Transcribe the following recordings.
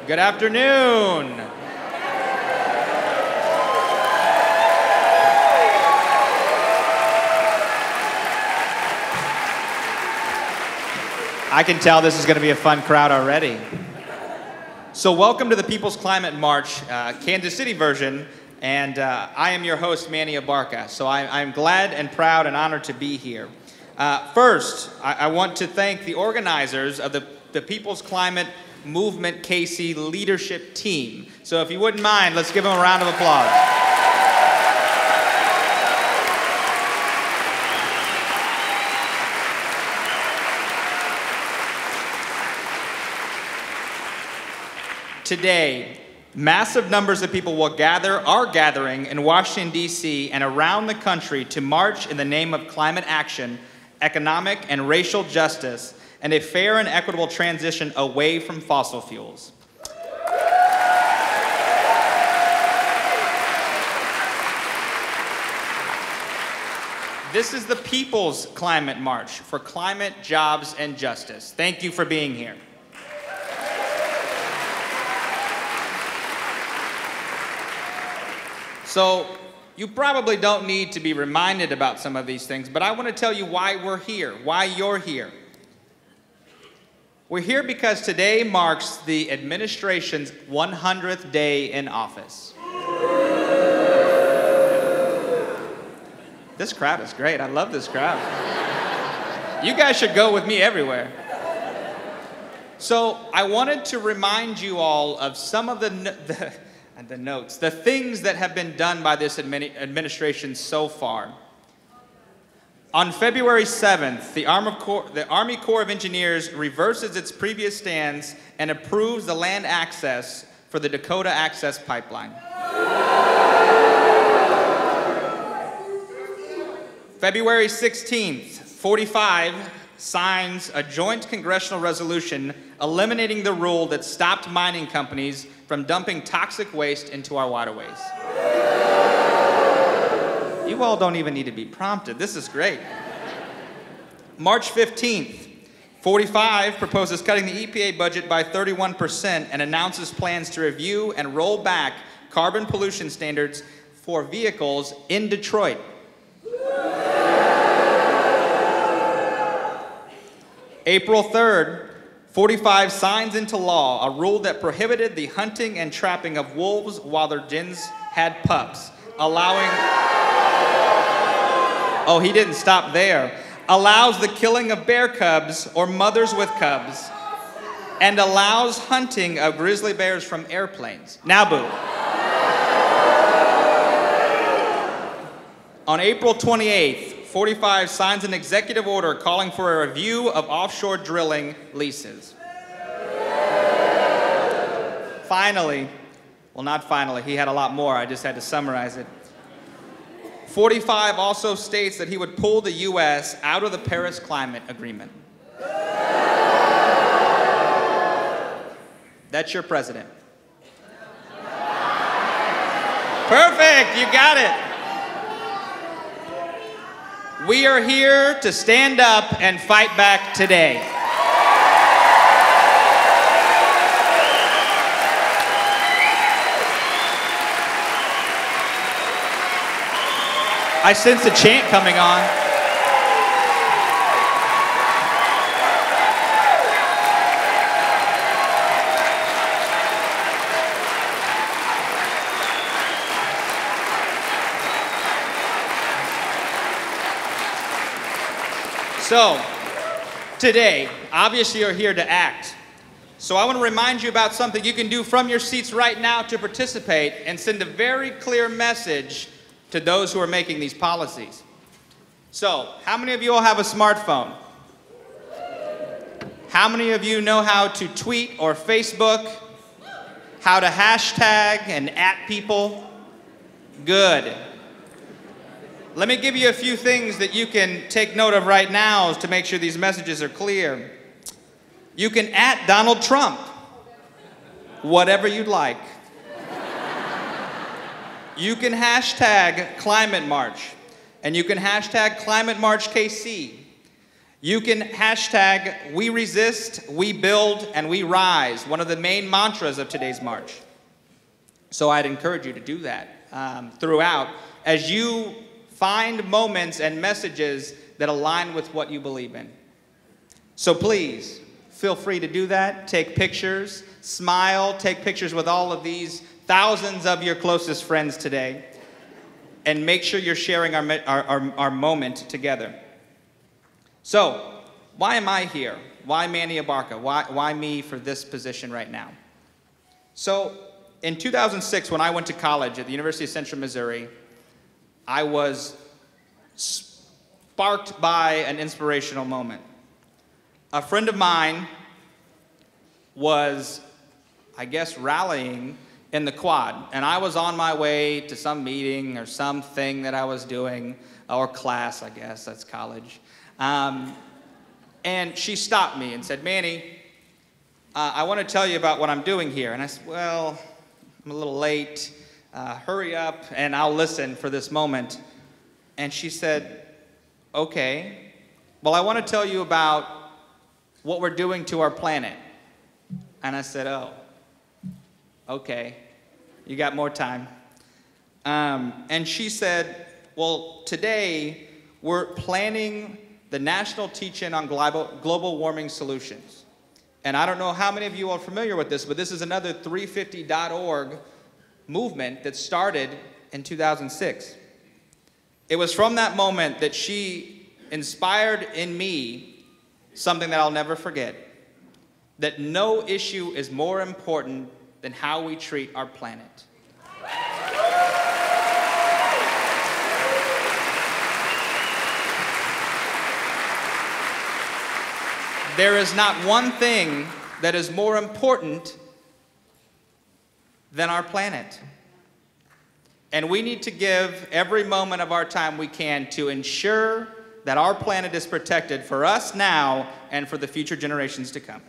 Good afternoon. I can tell this is going to be a fun crowd already. So welcome to the People's Climate March, Kansas City version, and I am your host, Manny Abarca. So I'm glad and proud and honored to be here. First, I want to thank the organizers of the People's Climate Movement KC leadership team. So if you wouldn't mind, let's give them a round of applause. Today, massive numbers of people are gathering in Washington, D.C. and around the country to march in the name of climate action, economic and racial justice, and a fair and equitable transition away from fossil fuels. This is the People's Climate March for climate, jobs, and justice. Thank you for being here. So, you probably don't need to be reminded about some of these things, but I want to tell you why we're here, why you're here. We're here because today marks the administration's 100th day in office. This crowd is great. I love this crowd. You guys should go with me everywhere. So, I wanted to remind you all of some of the things that have been done by this administration so far. On February 7th, the Army Corps of Engineers reverses its previous stance and approves the land access for the Dakota Access Pipeline. February 16th, 45 signs a joint congressional resolution eliminating the rule that stopped mining companies from dumping toxic waste into our waterways. You all don't even need to be prompted. This is great. March 15th, 45 proposes cutting the EPA budget by 31% and announces plans to review and roll back carbon pollution standards for vehicles in Detroit. April 3rd, 45 signs into law a rule that prohibited the hunting and trapping of wolves while their dens had pups, allowing... Oh, he didn't stop there. Allows the killing of bear cubs or mothers with cubs, and allows hunting of grizzly bears from airplanes. Now, boo. On April 28th, 45 signs an executive order calling for a review of offshore drilling leases. Finally, well, not finally, he had a lot more, I just had to summarize it. 45 also states that he would pull the U.S. out of the Paris Climate Agreement. That's your president. Perfect, you got it. We are here to stand up and fight back today. I sense a chant coming on. So, today, obviously you're here to act. So I want to remind you about something you can do from your seats right now to participate and send a very clear message to those who are making these policies. So, how many of you all have a smartphone? How many of you know how to tweet or Facebook? How to hashtag and @ people? Good. Let me give you a few things that you can take note of right now to make sure these messages are clear. You can @ Donald Trump, whatever you'd like. You can hashtag Climate March, and you can hashtag Climate March KC. You can hashtag We Resist, We Build, and We Rise, one of the main mantras of today's march. So I'd encourage you to do that throughout as you find moments and messages that align with what you believe in. So please, feel free to do that. Take pictures, smile, take pictures with all of these thousands of your closest friends today, and make sure you're sharing our moment together. So, why am I here? Why Manny Abarca? Why me for this position right now? So, in 2006, when I went to college at the University of Central Missouri, I was sparked by an inspirational moment. A friend of mine was, I guess, rallying in the quad, and I was on my way to some meeting or something that I was doing, or class, I guess, that's college. And she stopped me and said, Manny, I want to tell you about what I'm doing here. And I said, well, I'm a little late. Hurry up and I'll listen for this moment. And she said, okay, well, I want to tell you about what we're doing to our planet. And I said, oh, okay, you got more time. And she said, well, today we're planning the National Teach-In on Global Warming Solutions. And I don't know how many of you are familiar with this, but this is another 350.org movement that started in 2006. It was from that moment that she inspired in me something that I'll never forget, that no issue is more important than how we treat our planet. There is not one thing that is more important than our planet. And we need to give every moment of our time we can to ensure that our planet is protected for us now and for the future generations to come.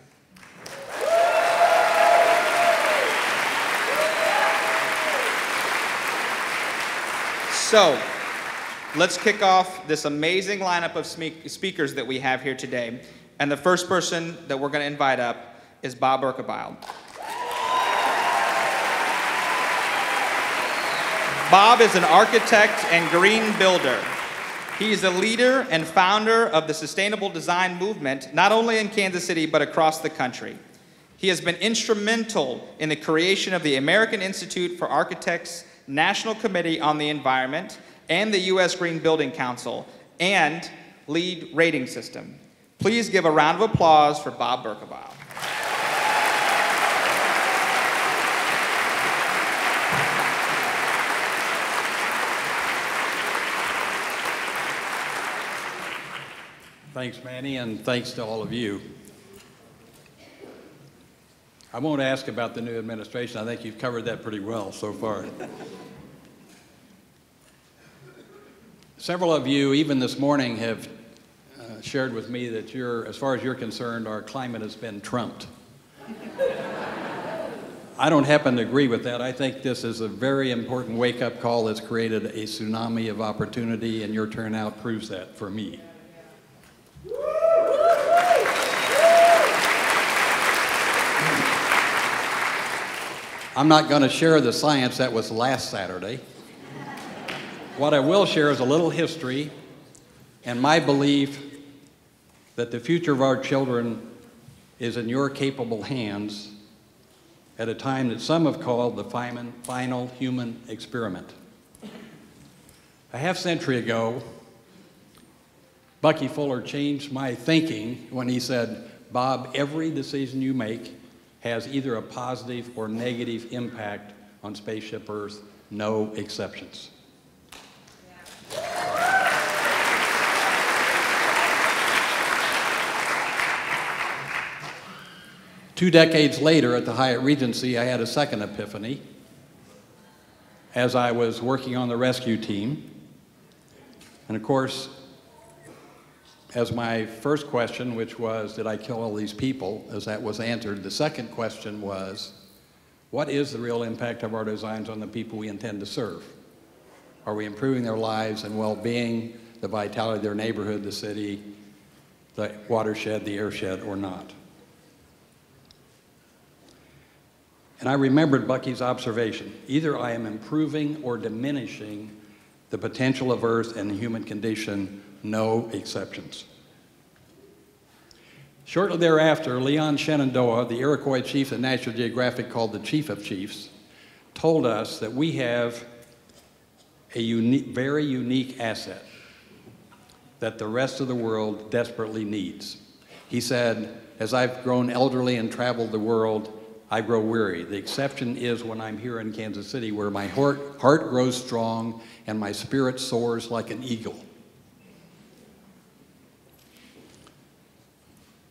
So, let's kick off this amazing lineup of speakers that we have here today. And the first person that we're going to invite up is Bob Berkebile. Bob is an architect and green builder. He is a leader and founder of the sustainable design movement, not only in Kansas City, but across the country. He has been instrumental in the creation of the American Institute for Architects National Committee on the Environment and the U.S. Green Building Council and LEED rating system. Please give a round of applause for Bob Berkebile. Thanks, Manny, and thanks to all of you. I won't ask about the new administration. I think you've covered that pretty well so far. Several of you, even this morning, have shared with me that as far as you're concerned, our climate has been trumped. I don't happen to agree with that. I think this is a very important wake-up call that's created a tsunami of opportunity, and your turnout proves that for me. I'm not going to share the science that was last Saturday. What I will share is a little history and my belief that the future of our children is in your capable hands at a time that some have called the final human experiment. A half-century ago, Bucky Fuller changed my thinking when he said, Bob, every decision you make has either a positive or negative impact on Spaceship Earth, no exceptions. 2 decades later at the Hyatt Regency, I had a second epiphany as I was working on the rescue team. And of course, as my first question, which was, did I kill all these people, as that was answered, the second question was, what is the real impact of our designs on the people we intend to serve? Are we improving their lives and well-being, the vitality of their neighborhood, the city, the watershed, the airshed, or not. And I remembered Bucky's observation: either I am improving or diminishing the potential of Earth and the human condition, no exceptions. Shortly thereafter, Leon Shenandoah, the Iroquois chief that National Geographic called the Chief of Chiefs, told us that we have a very unique asset that the rest of the world desperately needs. He said, as I've grown elderly and traveled the world, I grow weary. The exception is when I'm here in Kansas City, where my heart grows strong and my spirit soars like an eagle.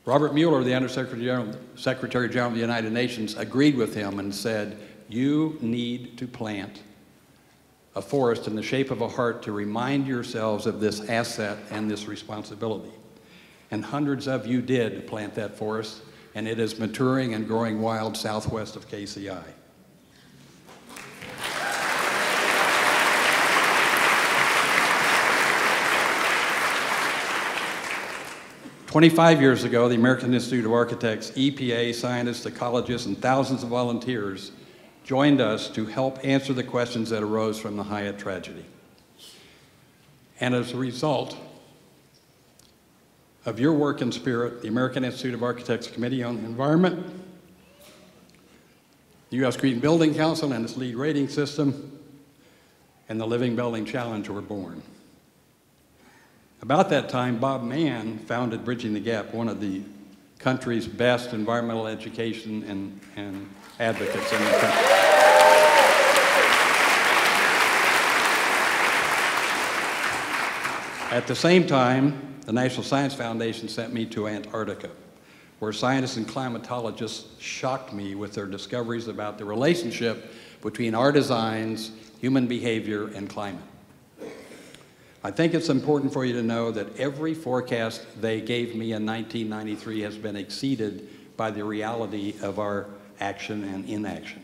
Robert Mueller, the Secretary General of the United Nations, agreed with him and said, you need to plant a forest in the shape of a heart to remind yourselves of this asset and this responsibility. And hundreds of you did plant that forest, and it is maturing and growing wild southwest of KCI. "25 years ago, the American Institute of Architects, EPA, scientists, ecologists, and thousands of volunteers joined us to help answer the questions that arose from the Hyatt tragedy. And as a result of your work and spirit, the American Institute of Architects Committee on the Environment, the U.S. Green Building Council and its LEED rating system, and the Living Building Challenge were born. About that time, Bob Mann founded Bridging the Gap, one of the country's best environmental education and advocates in the country. At the same time, the National Science Foundation sent me to Antarctica, where scientists and climatologists shocked me with their discoveries about the relationship between our designs, human behavior, and climate. I think it's important for you to know that every forecast they gave me in 1993 has been exceeded by the reality of our action and inaction.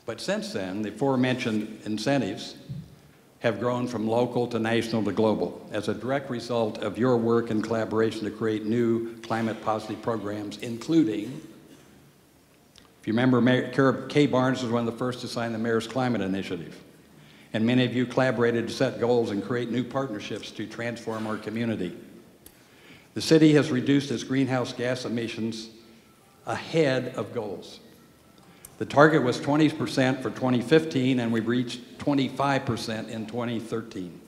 But since then, the aforementioned incentives have grown from local to national to global as a direct result of your work and collaboration to create new climate-positive programs, including, if you remember, Mayor Kay Barnes was one of the first to sign the Mayor's Climate Initiative. And many of you collaborated to set goals and create new partnerships to transform our community. The city has reduced its greenhouse gas emissions ahead of goals. The target was 20% for 2015, and we reached 25% in 2013.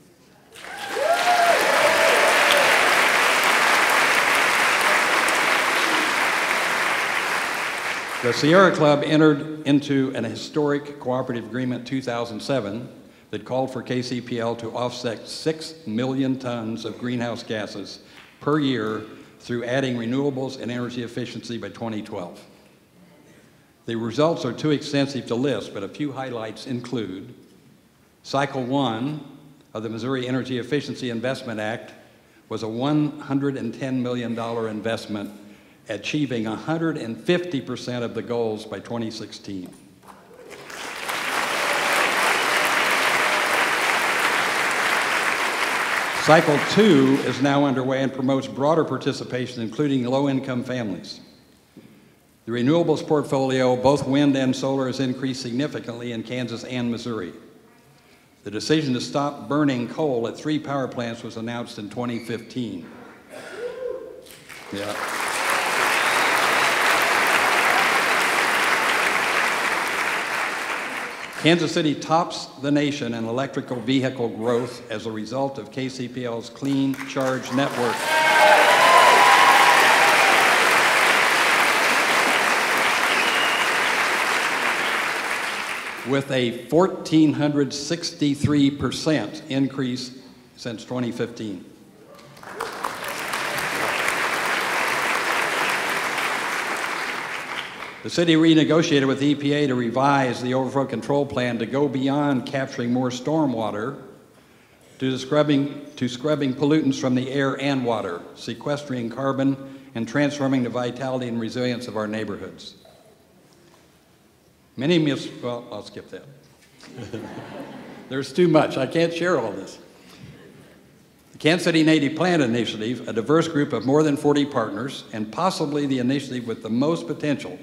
The Sierra Club entered into an historic cooperative agreement in 2007 that called for KCPL to offset 6 million tons of greenhouse gases per year through adding renewables and energy efficiency by 2012. The results are too extensive to list, but a few highlights include Cycle 1 of the Missouri Energy Efficiency Investment Act was a $110 million investment, achieving 150% of the goals by 2016. Cycle 2 is now underway and promotes broader participation, including low-income families. The renewables portfolio, both wind and solar, has increased significantly in Kansas and Missouri. The decision to stop burning coal at 3 power plants was announced in 2015. Yeah. Kansas City tops the nation in electrical vehicle growth as a result of KCPL's Clean Charge Network. With a 1,463% increase since 2015. The city renegotiated with the EPA to revise the overflow control plan to go beyond capturing more stormwater to scrubbing pollutants from the air and water, sequestering carbon, and transforming the vitality and resilience of our neighborhoods. Well, I'll skip that. There's too much. I can't share all this. The Kansas City Native Plant Initiative, a diverse group of more than 40 partners, and possibly the initiative with the most potential,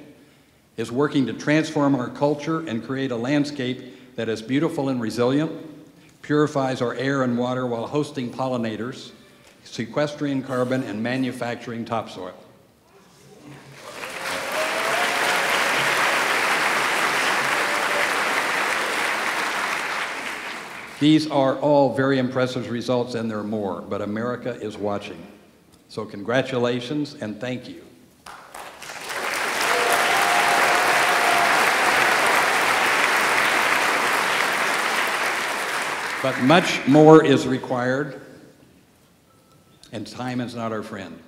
is working to transform our culture and create a landscape that is beautiful and resilient, purifies our air and water while hosting pollinators, sequestering carbon, and manufacturing topsoil. These are all very impressive results, and there are more, but America is watching. So congratulations and thank you. But much more is required, and time is not our friend.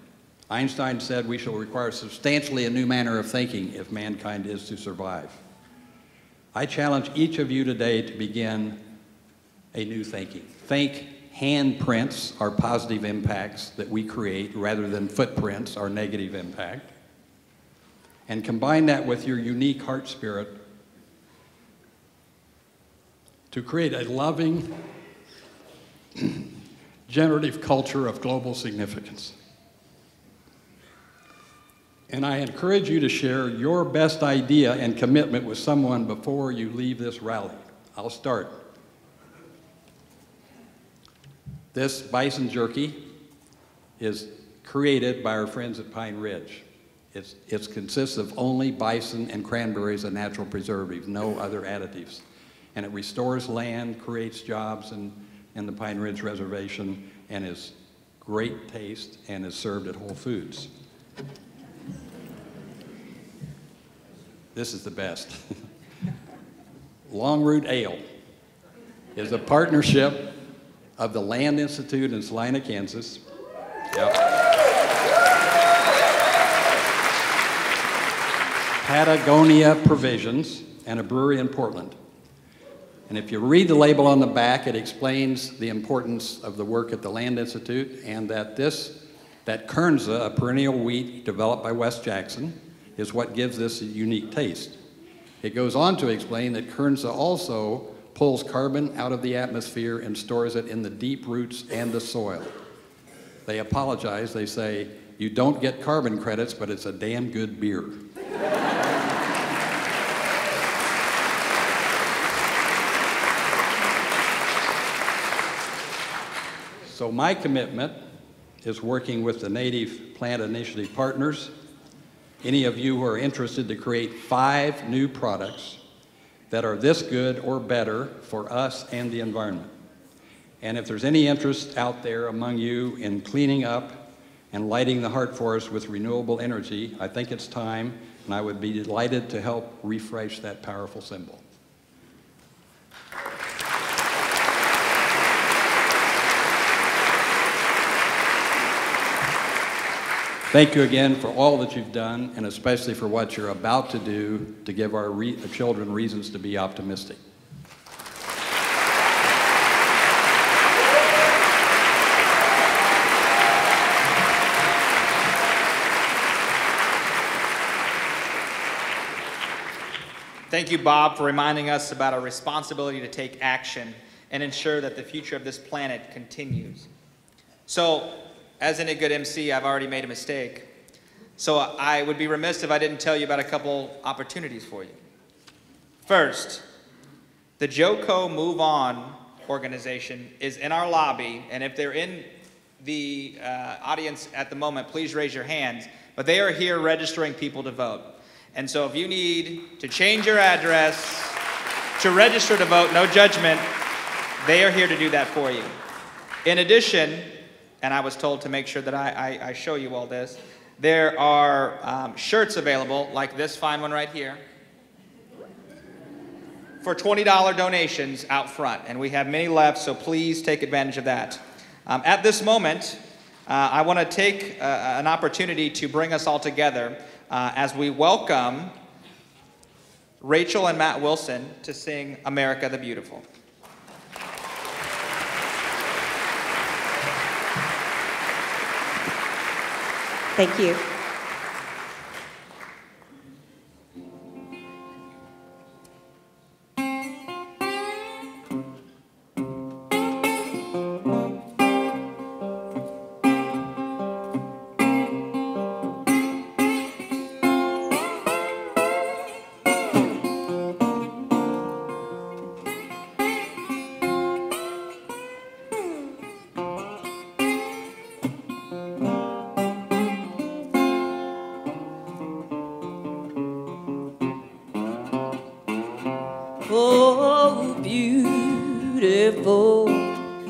Einstein said we shall require substantially a new manner of thinking if mankind is to survive. I challenge each of you today to begin a new thinking. Think handprints are positive impacts that we create rather than footprints are negative impact. And combine that with your unique heart spirit to create a loving, generative culture of global significance. And I encourage you to share your best idea and commitment with someone before you leave this rally. I'll start. This bison jerky is created by our friends at Pine Ridge. It consists of only bison and cranberries, a natural preservative, no other additives. And it restores land, creates jobs in the Pine Ridge Reservation, and is great taste and is served at Whole Foods. This is the best. Long Root Ale is a partnership of the Land Institute in Salina, Kansas. Yep. Patagonia Provisions and a brewery in Portland. And if you read the label on the back, it explains the importance of the work at the Land Institute and that Kernza, a perennial wheat developed by West Jackson, is what gives this a unique taste. It goes on to explain that Kernza also pulls carbon out of the atmosphere and stores it in the deep roots and the soil. They apologize, they say, you don't get carbon credits, but it's a damn good beer. So my commitment is working with the Native Plant Initiative partners, any of you who are interested to create 5 new products that are this good or better for us and the environment. And if there's any interest out there among you in cleaning up and lighting the heart forest with renewable energy, I think it's time, and I would be delighted to help refresh that powerful symbol. Thank you again for all that you've done, and especially for what you're about to do to give our children reasons to be optimistic. Thank you, Bob, for reminding us about our responsibility to take action and ensure that the future of this planet continues. So, as in a good MC, I've already made a mistake. So I would be remiss if I didn't tell you about a couple opportunities for you. First, the JOCO Move On organization is in our lobby, and if they're in the audience at the moment, please raise your hands. But they are here registering people to vote. And so if you need to change your address, to register to vote, no judgment, they are here to do that for you. In addition, and I was told to make sure that I show you all this, there are shirts available, like this fine one right here, for $20 donations out front. And we have many left, so please take advantage of that. At this moment, I want to take an opportunity to bring us all together as we welcome Rachel and Matt Wilson to sing America the Beautiful. Thank you. Oh, beautiful,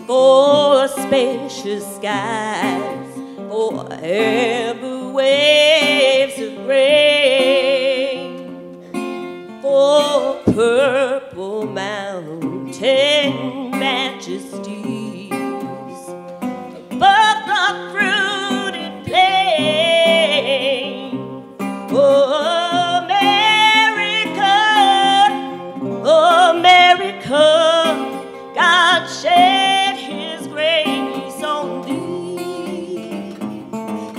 for spacious skies, for ever waves of rain, for purple mountain majesties, above the fruited plain. Oh, America, God shed His grace on thee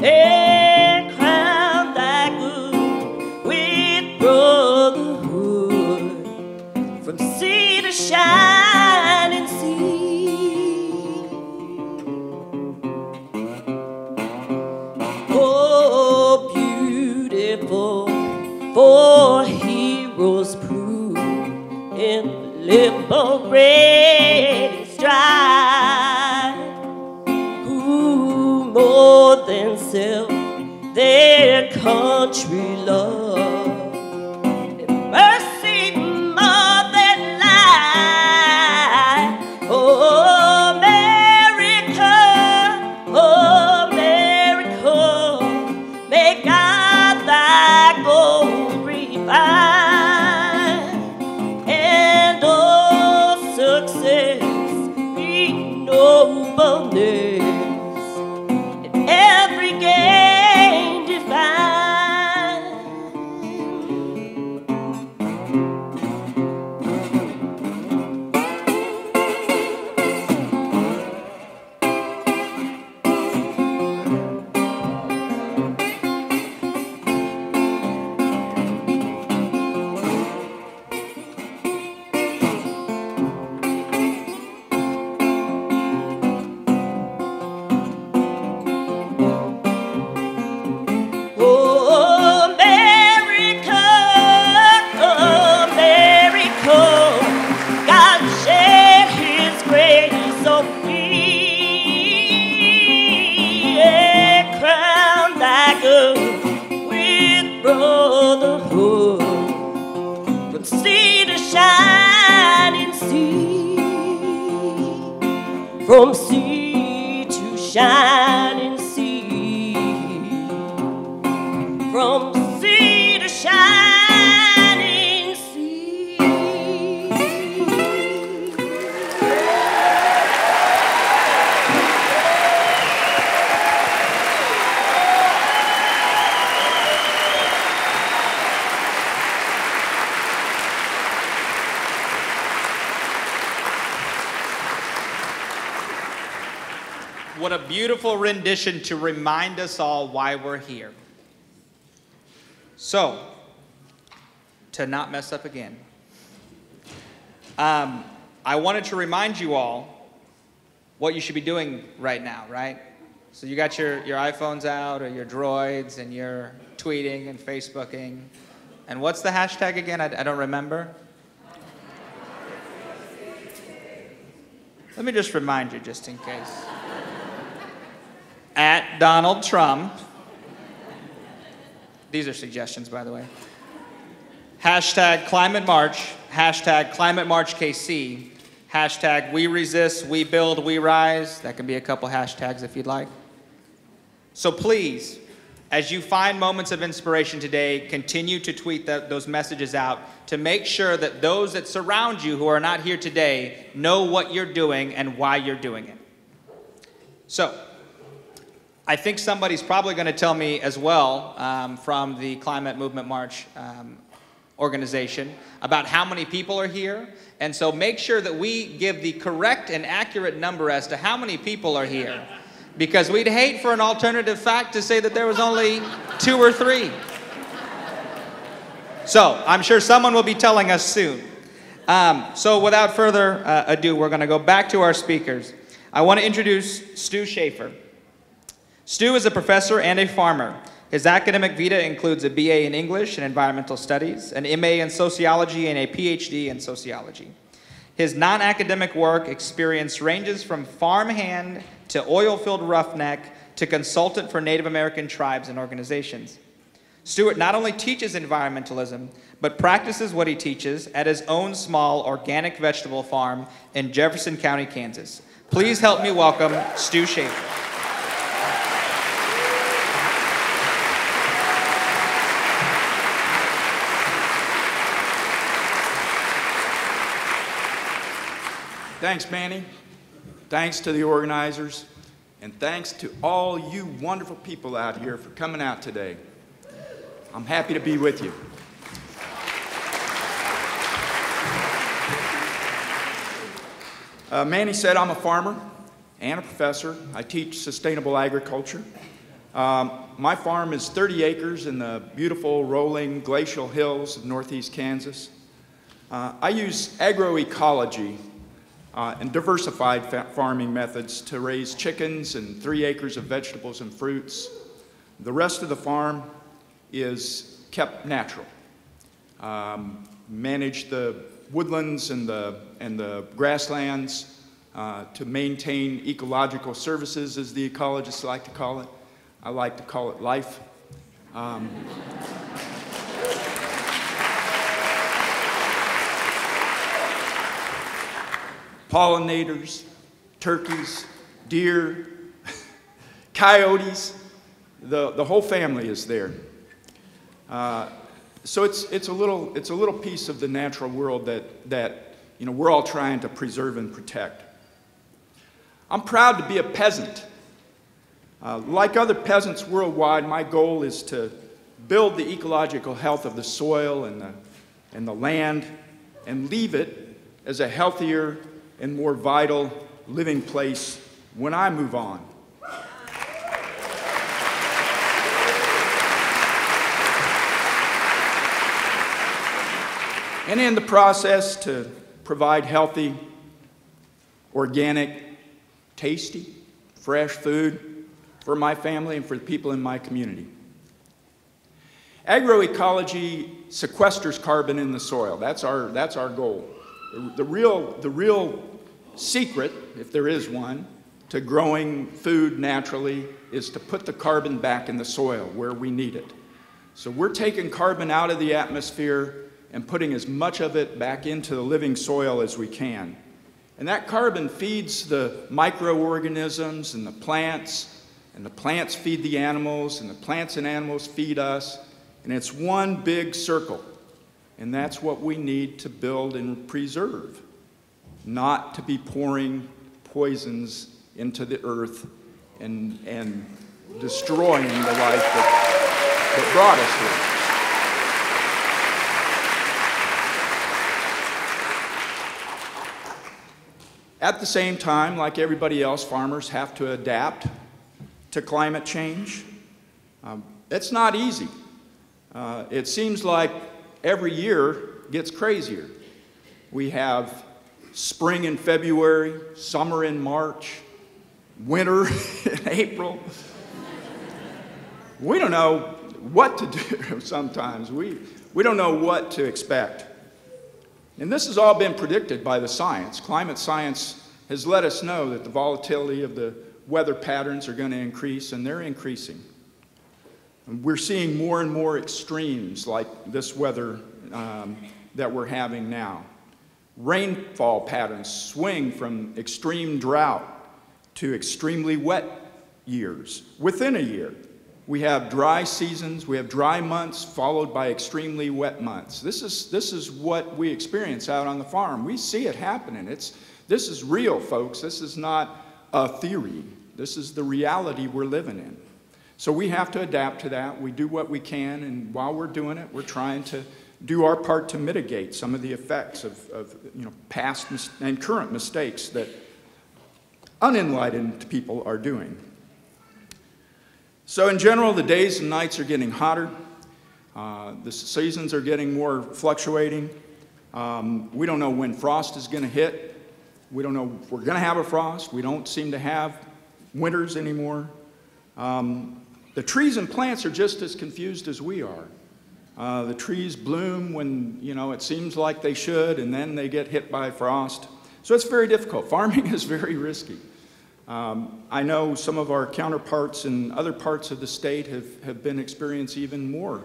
and crowned thy good with brotherhood from sea to shining sea. Oh, beautiful, for heroes prove in liberating strife, who more than self their country love, and mercy more than life. Oh, America, may God thy gold refine, and all success be nobleness, and every gain divine. From sea to shining sea, from sea to shining sea. What a beautiful rendition to remind us all why we're here. So, to not mess up again, I wanted to remind you all what you should be doing right now, right? So you got your iPhones out or your droids and you're tweeting and Facebooking. And what's the hashtag again? I don't remember. Let me just remind you just in case. At Donald Trump. These are suggestions, by the way. Hashtag Climate March, hashtag Climate March KC, hashtag We Resist, We Build, We Rise. That can be a couple hashtags if you'd like. So please, as you find moments of inspiration today, continue to tweet those messages out to make sure that those that surround you who are not here today know what you're doing and why you're doing it. So, I think somebody's probably going to tell me as well from the Climate Movement March organization about how many people are here. And so make sure that we give the correct and accurate number as to how many people are here. Because we'd hate for an alternative fact to say that there was only 2 or 3. So I'm sure someone will be telling us soon. So without further ado, we're going to go back to our speakers. I want to introduce Stu Schafer. Stu is a professor and a farmer. His academic vita includes a BA in English and Environmental Studies, an MA in Sociology, and a PhD in Sociology. His non-academic work experience ranges from farmhand to oil-filled roughneck to consultant for Native American tribes and organizations. Stuart not only teaches environmentalism, but practices what he teaches at his own small organic vegetable farm in Jefferson County, Kansas. Please help me welcome Stu Schafer. Thanks, Manny. Thanks to the organizers. And thanks to all you wonderful people out here for coming out today. I'm happy to be with you. Manny said I'm a farmer and a professor. I teach sustainable agriculture. My farm is 30 acres in the beautiful rolling glacial hills of northeast Kansas. I use agroecology and diversified farming methods to raise chickens and 3 acres of vegetables and fruits. The rest of the farm is kept natural. Manage the woodlands and the grasslands to maintain ecological services, as the ecologists like to call it. I like to call it life. Pollinators, turkeys, deer, coyotes, the whole family is there. So it's a little piece of the natural world that we're all trying to preserve and protect. I'm proud to be a peasant. Like other peasants worldwide, my goal is to build the ecological health of the soil and the land and leave it as a healthier and more vital living place when I move on. And in the process, to provide healthy, organic, tasty, fresh food for my family and for the people in my community. Agroecology sequesters carbon in the soil. That's our goal. The real secret, if there is one, to growing food naturally is to put the carbon back in the soil where we need it. So we're taking carbon out of the atmosphere and putting as much of it back into the living soil as we can. And that carbon feeds the microorganisms and the plants feed the animals, and the plants and animals feed us, and it's one big circle. And that's what we need to build and preserve, not to be pouring poisons into the earth and destroying the life that brought us here. At the same time, like everybody else, farmers have to adapt to climate change. It's not easy. It seems like every year gets crazier. We have spring in February, summer in March, winter in April. We don't know what to do sometimes. We don't know what to expect. And this has all been predicted by the science. Climate science has let us know that the volatility of the weather patterns are going to increase, and they're increasing. And we're seeing more and more extremes like this weather that we're having now. Rainfall patterns swing from extreme drought to extremely wet years within a year. We have dry seasons, we have dry months followed by extremely wet months. This is what we experience out on the farm. We see it happening. This is real, folks. This is not a theory. This is the reality we're living in. So we have to adapt to that. We do what we can, and while we're doing it, we're trying to do our part to mitigate some of the effects of past and current mistakes that unenlightened people are doing. So in general, the days and nights are getting hotter. The seasons are getting more fluctuating. We don't know when frost is going to hit. We don't know if we're going to have a frost. We don't seem to have winters anymore. The trees and plants are just as confused as we are. The trees bloom when it seems like they should, and then they get hit by frost. So it's very difficult. Farming is very risky. I know some of our counterparts in other parts of the state have been experiencing even more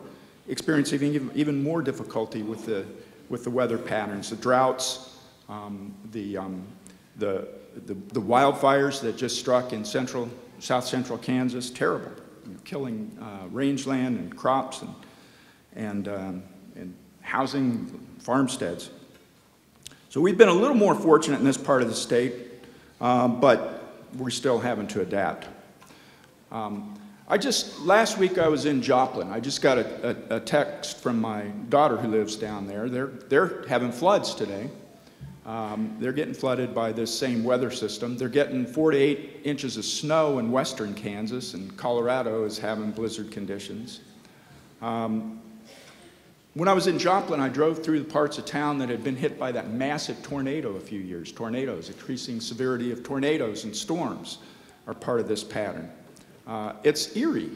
experiencing even more difficulty with the weather patterns, the droughts, the wildfires that just struck in south central Kansas, terrible, killing rangeland and crops and housing farmsteads. So we've been a little more fortunate in this part of the state, but we're still having to adapt. Last week I was in Joplin. I just got a text from my daughter who lives down there. They're having floods today. They're getting flooded by this same weather system. They're getting 4 to 8 inches of snow in western Kansas, and Colorado is having blizzard conditions. When I was in Joplin, I drove through the parts of town that had been hit by that massive tornado a few years. Tornadoes, increasing severity of tornadoes and storms are part of this pattern. It's eerie.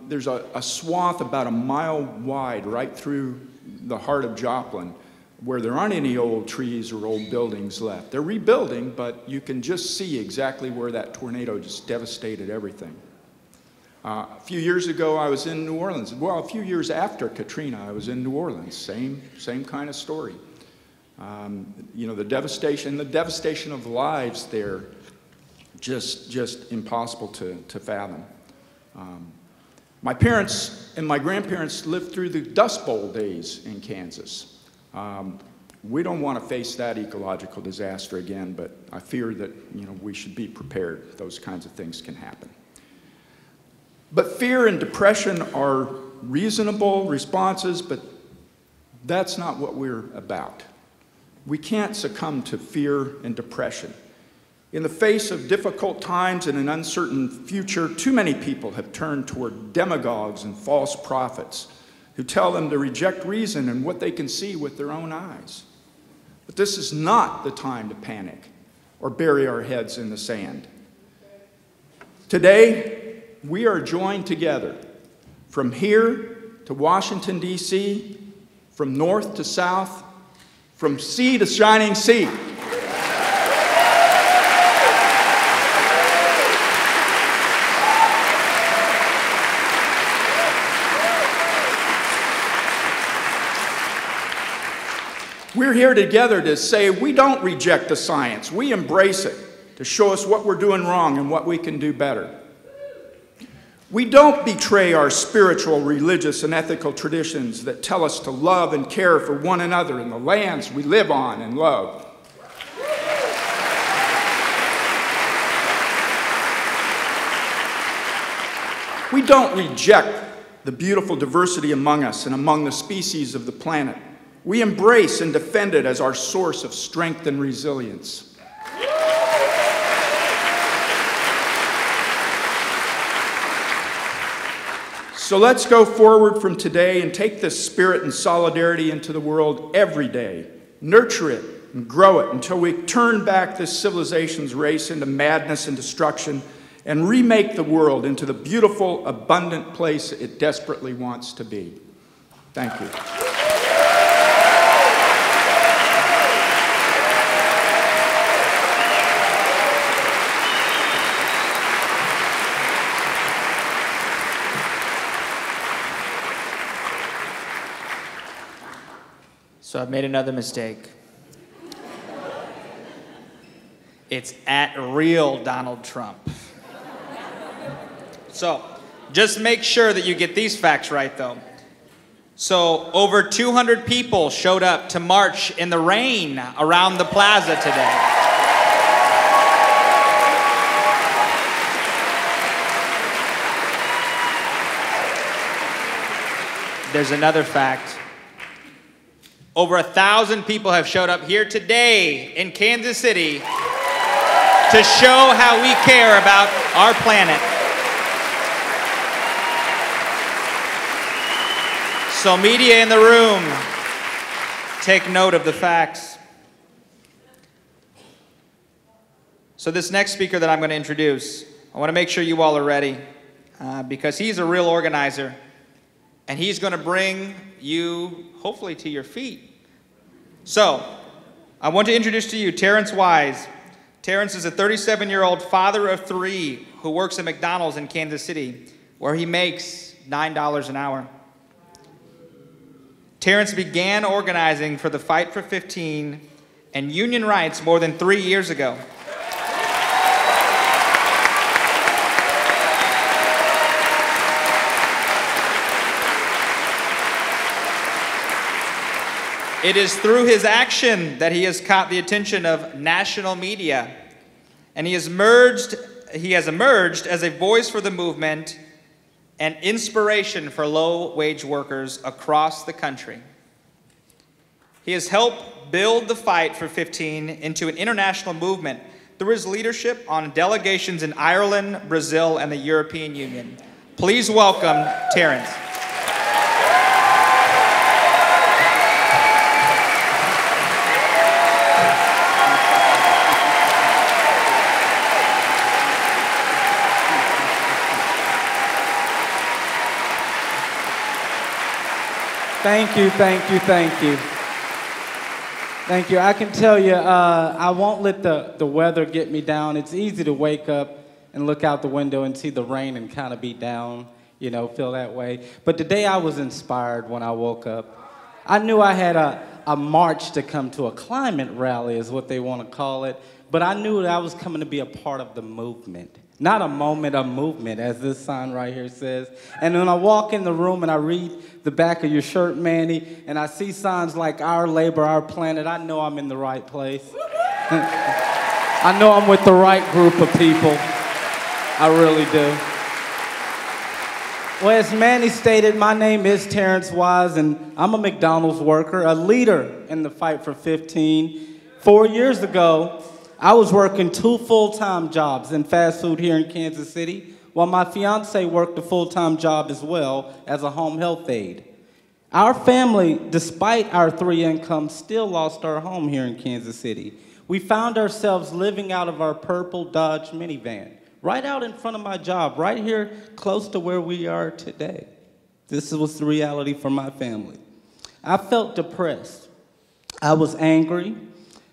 There's a swath about a mile wide right through the heart of Joplin where there aren't any old trees or old buildings left. They're rebuilding, but you can just see exactly where that tornado just devastated everything. A few years ago, I was in New Orleans. Well, a few years after Katrina, I was in New Orleans. Same kind of story. You know, the devastation of lives there, just impossible to fathom. My parents and my grandparents lived through the Dust Bowl days in Kansas. We don't want to face that ecological disaster again, but I fear that, you know, we should be prepared. Those kinds of things can happen. But fear and depression are reasonable responses, but that's not what we're about. We can't succumb to fear and depression. In the face of difficult times and an uncertain future, too many people have turned toward demagogues and false prophets who tell them to reject reason and what they can see with their own eyes. But this is not the time to panic or bury our heads in the sand. Today, we are joined together from here to Washington, D.C., from north to south, from sea to shining sea. We're here together to say we don't reject the science. We embrace it to show us what we're doing wrong and what we can do better. We don't betray our spiritual, religious, and ethical traditions that tell us to love and care for one another and the lands we live on and love. We don't reject the beautiful diversity among us and among the species of the planet. We embrace and defend it as our source of strength and resilience. So let's go forward from today and take this spirit and solidarity into the world every day. Nurture it and grow it until we turn back this civilization's race into madness and destruction and remake the world into the beautiful, abundant place it desperately wants to be. Thank you. So I've made another mistake. It's at real Donald Trump. So just make sure that you get these facts right, though. So over 200 people showed up to march in the rain around the plaza today. There's another fact. Over 1,000 people have showed up here today in Kansas City to show how we care about our planet. So media in the room, take note of the facts. So this next speaker that I'm going to introduce, I want to make sure you all are ready because he's a real organizer. And he's going to bring you, hopefully, to your feet. So, I want to introduce to you Terrence Wise. Terrence is a 37-year-old father of 3 who works at McDonald's in Kansas City, where he makes $9 an hour. Terrence began organizing for the Fight for 15 and union rights more than 3 years ago. It is through his action that he has caught the attention of national media, and he has emerged as a voice for the movement and inspiration for low-wage workers across the country. He has helped build the Fight for 15 into an international movement through his leadership on delegations in Ireland, Brazil, and the European Union. Please welcome Terrence. Thank you, thank you, thank you. Thank you. I can tell you, I won't let the weather get me down. It's easy to wake up and look out the window and see the rain and kind of be down, you know, feel that way. But today I was inspired when I woke up. I knew I had a march to come to, a climate rally is what they want to call it. But I knew that I was coming to be a part of the movement. Not a moment, a movement, as this sign right here says. And when I walk in the room and I read the back of your shirt, Manny, and I see signs like Our Labor, Our Planet, I know I'm in the right place. I know I'm with the right group of people. I really do. Well, as Manny stated, my name is Terrence Wise, and I'm a McDonald's worker, a leader in the Fight for 15. 4 years ago, I was working 2 full-time jobs in fast food here in Kansas City, while my fiance worked a full-time job as well as a home health aide. Our family, despite our 3 incomes, still lost our home here in Kansas City. We found ourselves living out of our purple Dodge minivan, right out in front of my job, right here close to where we are today. This was the reality for my family. I felt depressed. I was angry.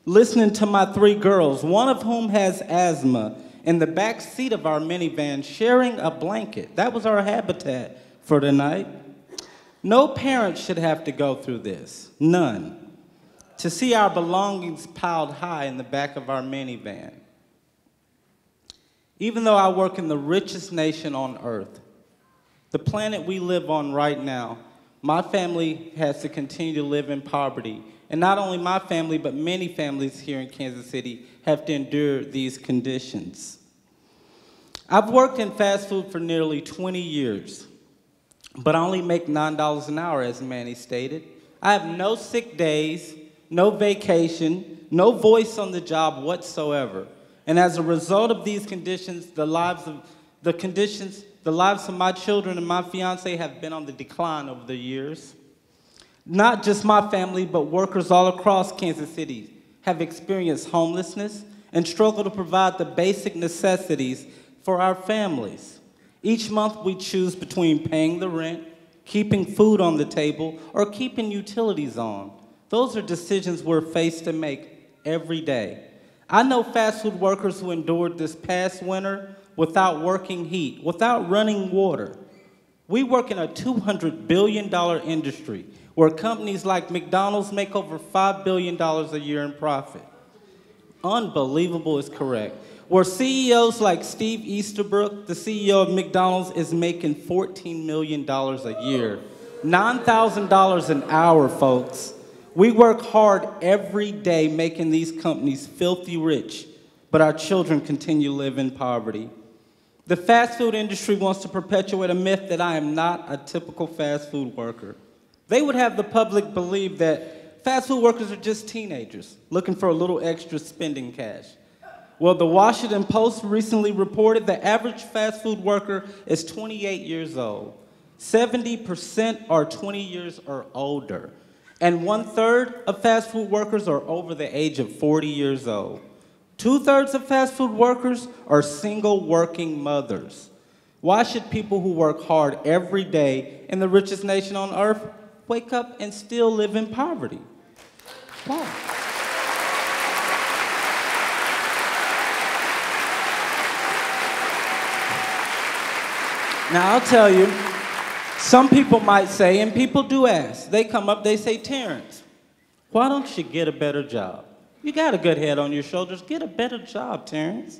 Listening to my 3 girls, one of whom has asthma, in the back seat of our minivan sharing a blanket. That was our habitat for the night. No parent should have to go through this, none. To see our belongings piled high in the back of our minivan. Even though I work in the richest nation on earth, the planet we live on right now, my family has to continue to live in poverty. And not only my family, but many families here in Kansas City have to endure these conditions. I've worked in fast food for nearly 20 years, but I only make $9 an hour, as Manny stated. I have no sick days, no vacation, no voice on the job whatsoever. And as a result of these conditions, the lives of my children and my fiance have been on the decline over the years. Not just my family, but workers all across Kansas City have experienced homelessness and struggle to provide the basic necessities for our families. Each month we choose between paying the rent, keeping food on the table, or keeping utilities on. Those are decisions we're faced to make every day. I know fast food workers who endured this past winter without working heat, without running water. We work in a $200 billion industry where companies like McDonald's make over $5 billion a year in profit. Unbelievable is correct. Where CEOs like Steve Easterbrook, the CEO of McDonald's, is making $14 million a year. $9,000 an hour, folks. We work hard every day making these companies filthy rich, but our children continue to live in poverty. The fast food industry wants to perpetuate a myth that I am not a typical fast food worker. They would have the public believe that fast food workers are just teenagers looking for a little extra spending cash. Well, the Washington Post recently reported the average fast food worker is 28 years old. 70% are 20 years or older. And 1/3 of fast food workers are over the age of 40 years old. 2/3 of fast food workers are single working mothers. Why should people who work hard every day in the richest nation on earth wake up and still live in poverty? Why? Now, I'll tell you, Some people might say, and people do ask, they come up, they say, Terrence, why don't you get a better job? You got a good head on your shoulders, get a better job, Terrence.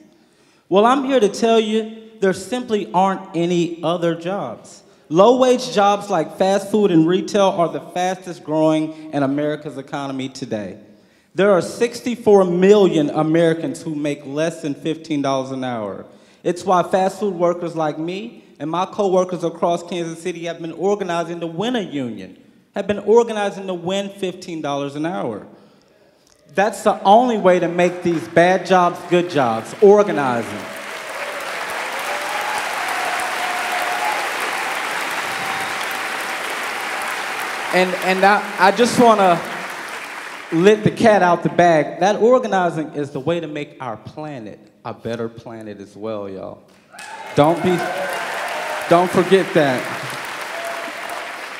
Well, I'm here to tell you there simply aren't any other jobs. Low-wage jobs like fast food and retail are the fastest growing in America's economy today. There are 64 million Americans who make less than $15 an hour. It's why fast food workers like me and my co-workers across Kansas City have been organizing to win a union, have been organizing to win $15 an hour. That's the only way to make these bad jobs good jobs, organizing. And I just want to let the cat out the bag. That organizing is the way to make our planet a better planet as well, y'all. Don't forget that.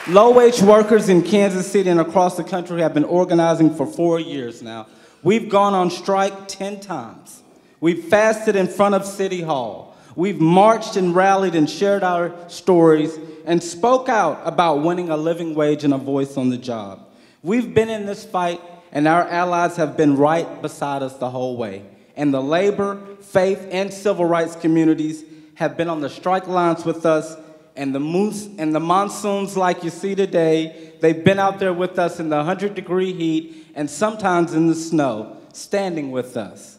Low-wage workers in Kansas City and across the country have been organizing for 4 years now. We've gone on strike 10 times. We've fasted in front of City Hall. We've marched and rallied and shared our stories and spoke out about winning a living wage and a voice on the job. We've been in this fight, and our allies have been right beside us the whole way. And the labor, faith, and civil rights communities have been on the strike lines with us, and the monsoons like you see today, they've been out there with us in the 100-degree heat and sometimes in the snow, standing with us.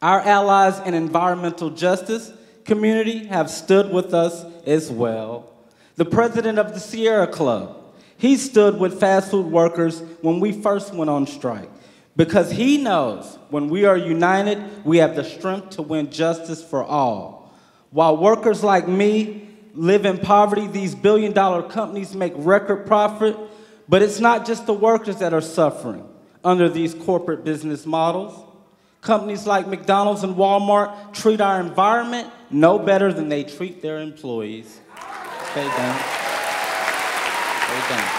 Our allies in environmental justice community have stood with us as well. The president of the Sierra Club, he stood with fast food workers when we first went on strike because he knows when we are united, we have the strength to win justice for all. While workers like me live in poverty, these billion-dollar companies make record profit, but it's not just the workers that are suffering under these corporate business models. Companies like McDonald's and Walmart treat our environment no better than they treat their employees. They don't. They don't.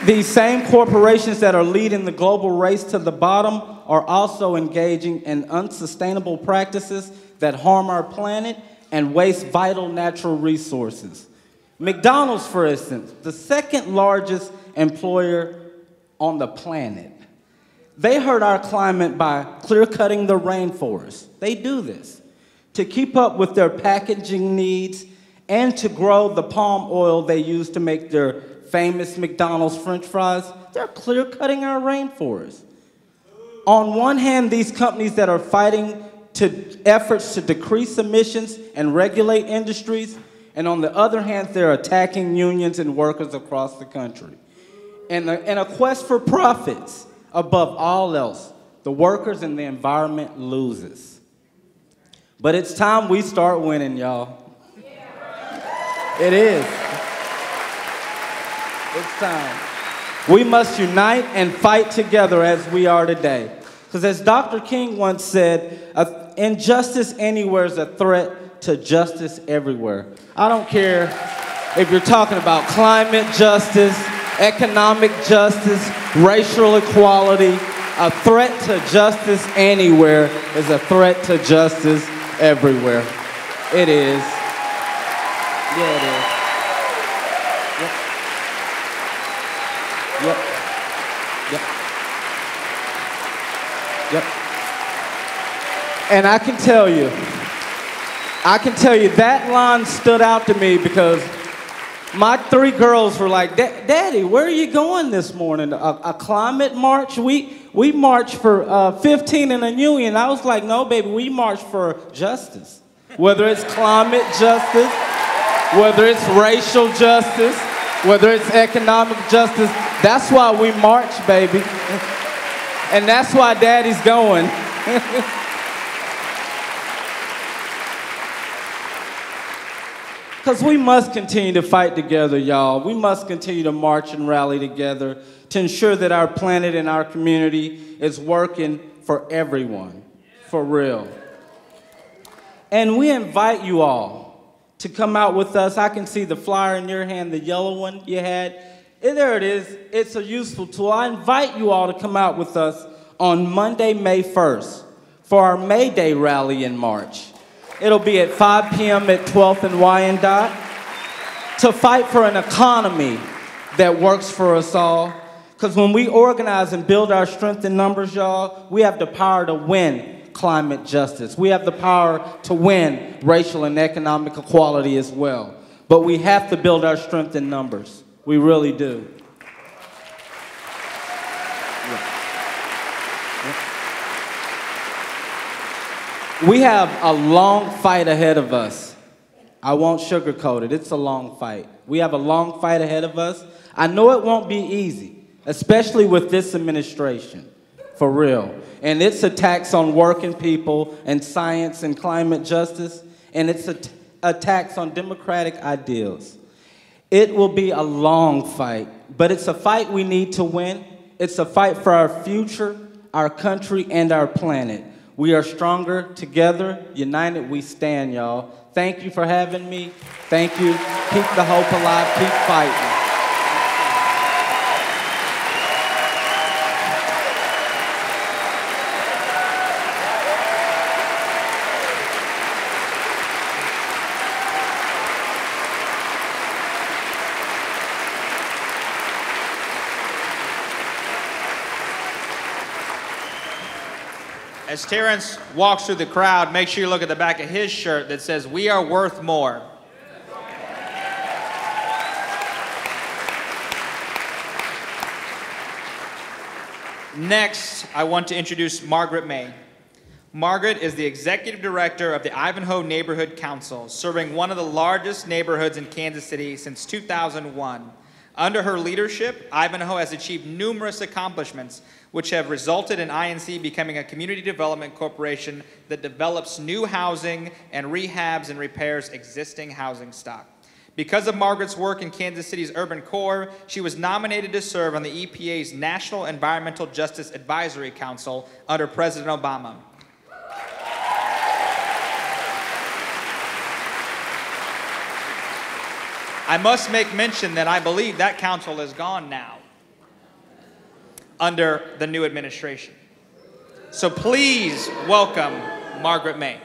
These same corporations that are leading the global race to the bottom are also engaging in unsustainable practices that harm our planet and waste vital natural resources. McDonald's, for instance, the second largest employer on the planet. They hurt our climate by clear-cutting the rainforest. They do this to keep up with their packaging needs and to grow the palm oil they use to make their famous McDonald's French fries. They're clear-cutting our rainforest. On one hand, these companies that are fighting to efforts to decrease emissions and regulate industries, and on the other hand, they're attacking unions and workers across the country. In a quest for profits, above all else, the workers and the environment loses. But it's time we start winning, y'all. It is. It's time. We must unite and fight together as we are today. Because as Dr. King once said, injustice anywhere is a threat to justice everywhere. I don't care if you're talking about climate justice, economic justice, racial equality. A threat to justice anywhere is a threat to justice everywhere. It is. Yeah, it is. Yep. Yep. Yep. And I can tell you that line stood out to me because my 3 girls were like, Daddy, where are you going this morning? A climate march? We marched for 15 in a union. I was like, no, baby, we march for justice. Whether it's climate justice, whether it's racial justice, whether it's economic justice, that's why we march, baby. And that's why Daddy's going. Because we must continue to fight together, y'all. We must continue to march and rally together to ensure that our planet and our community is working for everyone, for real. And we invite you all to come out with us. I can see the flyer in your hand, the yellow one you had. There it is. It's a useful tool. I invite you all to come out with us on Monday, May 1st for our May Day rally in March. It'll be at 5 p.m. at 12th and Wyandotte to fight for an economy that works for us all. Because when we organize and build our strength in numbers, y'all, we have the power to win climate justice. We have the power to win racial and economic equality as well. But we have to build our strength in numbers. We really do. We have a long fight ahead of us. I won't sugarcoat it. It's a long fight. We have a long fight ahead of us. I know it won't be easy, especially with this administration, for real. And its attacks on working people and science and climate justice, and its attacks on democratic ideals. It will be a long fight, but it's a fight we need to win. It's a fight for our future, our country, and our planet. We are stronger together. United we stand, y'all. Thank you for having me. Thank you. Keep the hope alive. Keep fighting. As Terrence walks through the crowd, make sure you look at the back of his shirt that says, "We are worth more." Next, I want to introduce Margaret May. Margaret is the executive director of the Ivanhoe Neighborhood Council, serving one of the largest neighborhoods in Kansas City since 2001. Under her leadership, Ivanhoe has achieved numerous accomplishments, which have resulted in INC becoming a community development corporation that develops new housing and rehabs and repairs existing housing stock. Because of Margaret's work in Kansas City's urban core, she was nominated to serve on the EPA's National Environmental Justice Advisory Council under President Obama. I must make mention that I believe that council is gone now under the new administration. So please welcome Margaret May.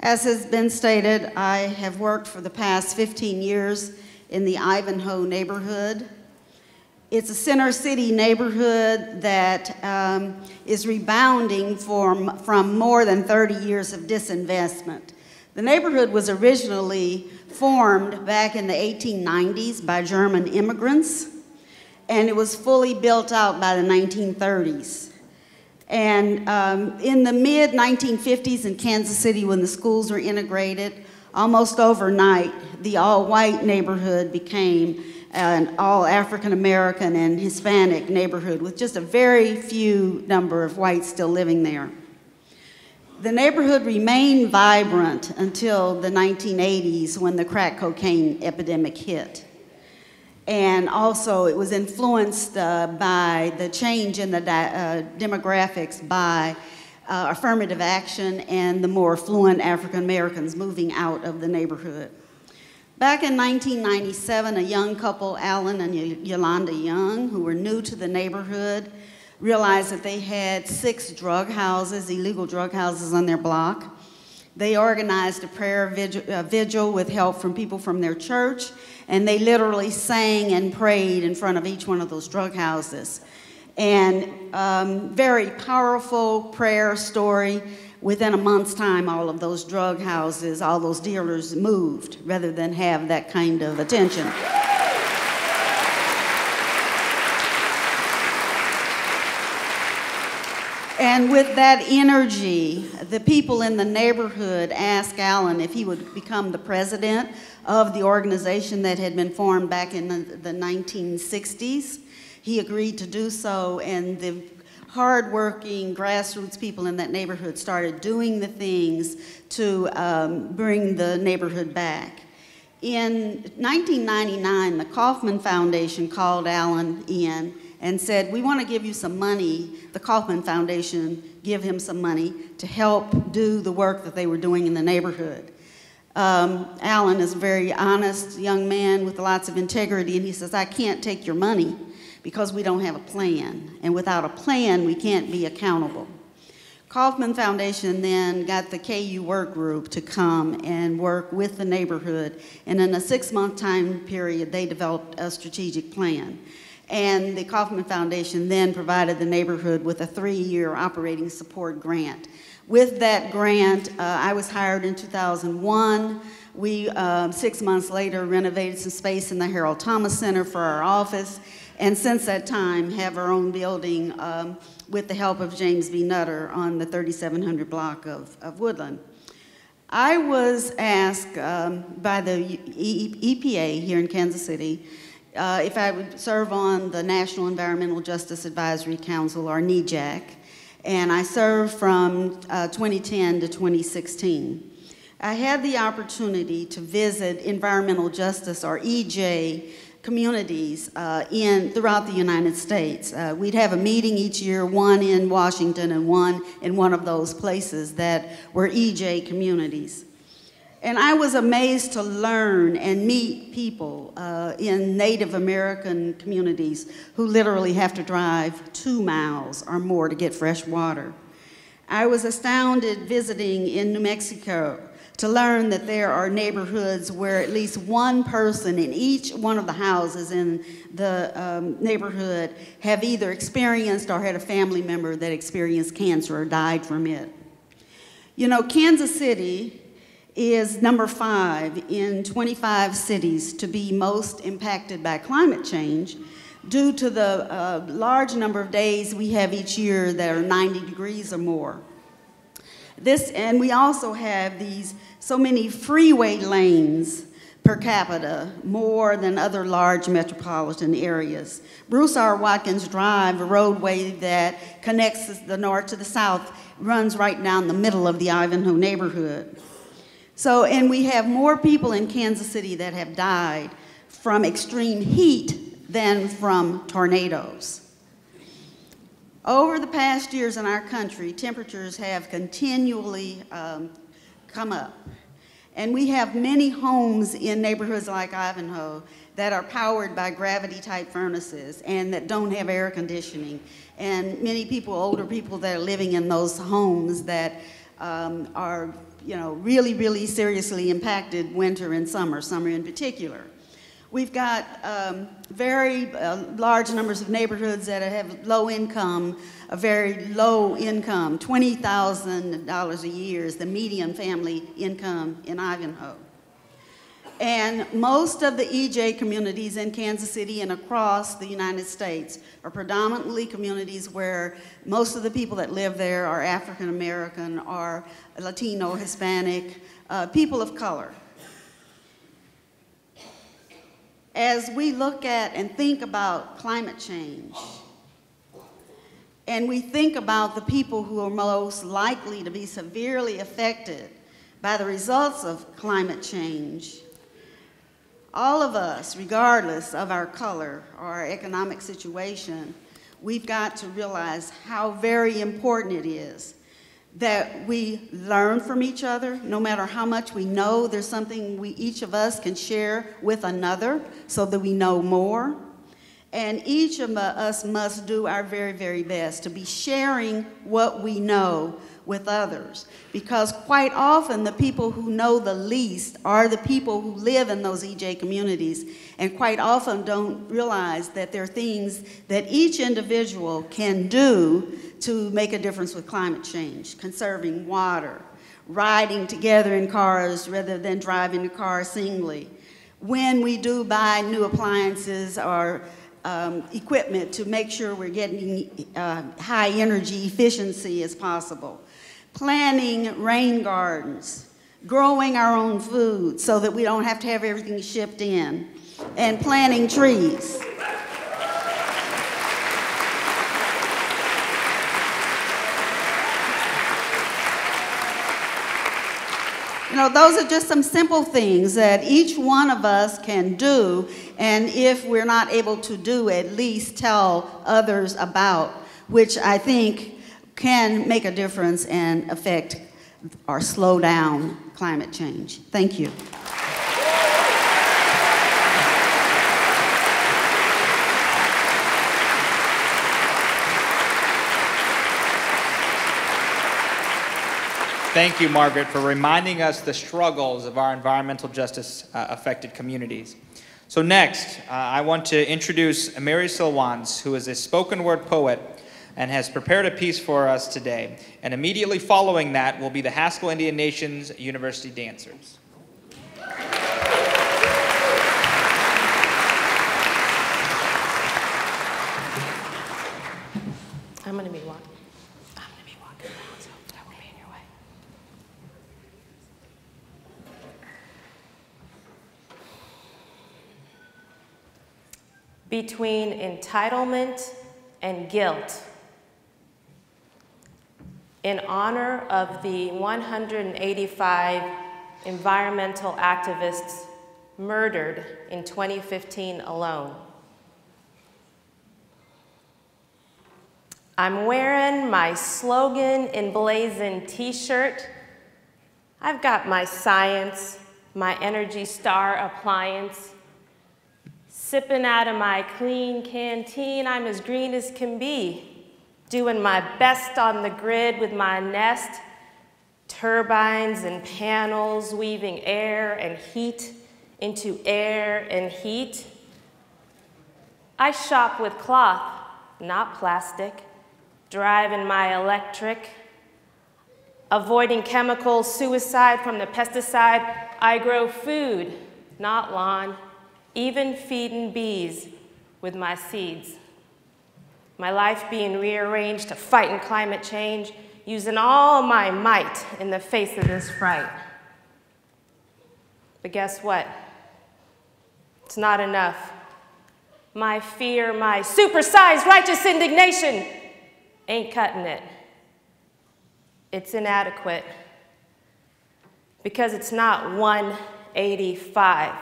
As has been stated, I have worked for the past 15 years in the Ivanhoe neighborhood. It's a center city neighborhood that is rebounding from more than 30 years of disinvestment. The neighborhood was originally formed back in the 1890s by German immigrants, and it was fully built out by the 1930s. And in the mid-1950s in Kansas City, when the schools were integrated, almost overnight, the all-white neighborhood became an all African-American and Hispanic neighborhood with just a very few number of whites still living there. The neighborhood remained vibrant until the 1980s when the crack cocaine epidemic hit. And also it was influenced by the change in the demographics by affirmative action and the more affluent African-Americans moving out of the neighborhood. Back in 1997, a young couple, Alan and Yolanda Young, who were new to the neighborhood, realized that they had 6 drug houses, illegal drug houses on their block. They organized a prayer vigil with help from people from their church, and they literally sang and prayed in front of each one of those drug houses. And very powerful prayer story. Within a month's time, all of those drug houses, all those dealers moved rather than have that kind of attention. And with that energy, the people in the neighborhood asked Alan if he would become the president of the organization that had been formed back in the 1960s. He agreed to do so, and the hardworking grassroots people in that neighborhood started doing the things to bring the neighborhood back. In 1999, the Kaufman Foundation called Alan in and said, "We want to give you some money." The Kaufman Foundation give him some money to help do the work that they were doing in the neighborhood. Alan is a very honest young man with lots of integrity, and he says, I can't take your money because we don't have a plan. And without a plan, we can't be accountable. Kaufman Foundation then got the KU work group to come and work with the neighborhood. And in a 6-month time period, they developed a strategic plan. And the Kaufman Foundation then provided the neighborhood with a 3-year operating support grant. With that grant, I was hired in 2001. We, 6 months later, renovated some space in the Harold Thomas Center for our office. And since that time, have our own building with the help of James B. Nutter on the 3700 block of Woodland. I was asked by the EPA here in Kansas City if I would serve on the National Environmental Justice Advisory Council, or NEJAC, and I served from 2010 to 2016. I had the opportunity to visit environmental justice, or EJ, communities throughout the United States. We'd have a meeting each year, one in Washington and one in one of those places that were EJ communities. And I was amazed to learn and meet people in Native American communities who literally have to drive 2 miles or more to get fresh water. I was astounded visiting in New Mexico to learn that there are neighborhoods where at least one person in each one of the houses in the neighborhood have either experienced or had a family member that experienced cancer or died from it. You know, Kansas City is number 5 in 25 cities to be most impacted by climate change due to the large number of days we have each year that are 90 degrees or more. And we also have so many freeway lanes per capita, more than other large metropolitan areas. Bruce R. Watkins Drive, a roadway that connects the north to the south, runs right down the middle of the Ivanhoe neighborhood. And we have more people in Kansas City that have died from extreme heat than from tornadoes. Over the past years in our country, temperatures have continually come up. And we have many homes in neighborhoods like Ivanhoe that are powered by gravity-type furnaces and that don't have air conditioning. And many people, older people that are living in those homes that are, really, really seriously impacted winter and summer in particular. We've got very large numbers of neighborhoods that have low income, a very low income. $20,000 a year is the median family income in Ivanhoe. And most of the EJ communities in Kansas City and across the United States are predominantly communities where most of the people that live there are African American or Latino, Hispanic, people of color. As we look at and think about climate change, and we think about the people who are most likely to be severely affected by the results of climate change, all of us, regardless of our color or our economic situation, we've got to realize how very important it is that we learn from each other. No matter how much we know, there's something each of us can share with another so that we know more. And each of us must do our very, very best to be sharing what we know with others. Because quite often the people who know the least are the people who live in those EJ communities, and quite often don't realize that there are things that each individual can do to make a difference with climate change. Conserving water, riding together in cars rather than driving a car singly. When we do buy new appliances or equipment, to make sure we're getting high energy efficiency as possible. Planting rain gardens, growing our own food so that we don't have to have everything shipped in, and planting trees. Those are just some simple things that each one of us can do, and if we're not able to do, at least tell others about, which I think can make a difference and affect or slow down climate change. Thank you. Thank you, Margaret, for reminding us the struggles of our environmental justice affected communities. So next, I want to introduce Mary Silwance, who is a spoken word poet and has prepared a piece for us today. And immediately following that will be the Haskell Indian Nation's University Dancers. I'm going to be walking around, so I won't be in your way. Between entitlement and guilt, in honor of the 185 environmental activists murdered in 2015 alone, I'm wearing my slogan emblazoned t-shirt. I've got my science, my Energy Star appliance. Sipping out of my clean canteen, I'm as green as can be. Doing my best on the grid with my nest. Turbines and panels weaving air and heat into air and heat. I shop with cloth, not plastic. Driving my electric, avoiding chemical suicide from the pesticide. I grow food, not lawn, even feeding bees with my seeds. My life being rearranged to fighting climate change, using all my might in the face of this fright. But guess what? It's not enough. My fear, my supersized righteous indignation ain't cutting it. It's inadequate because it's not 185.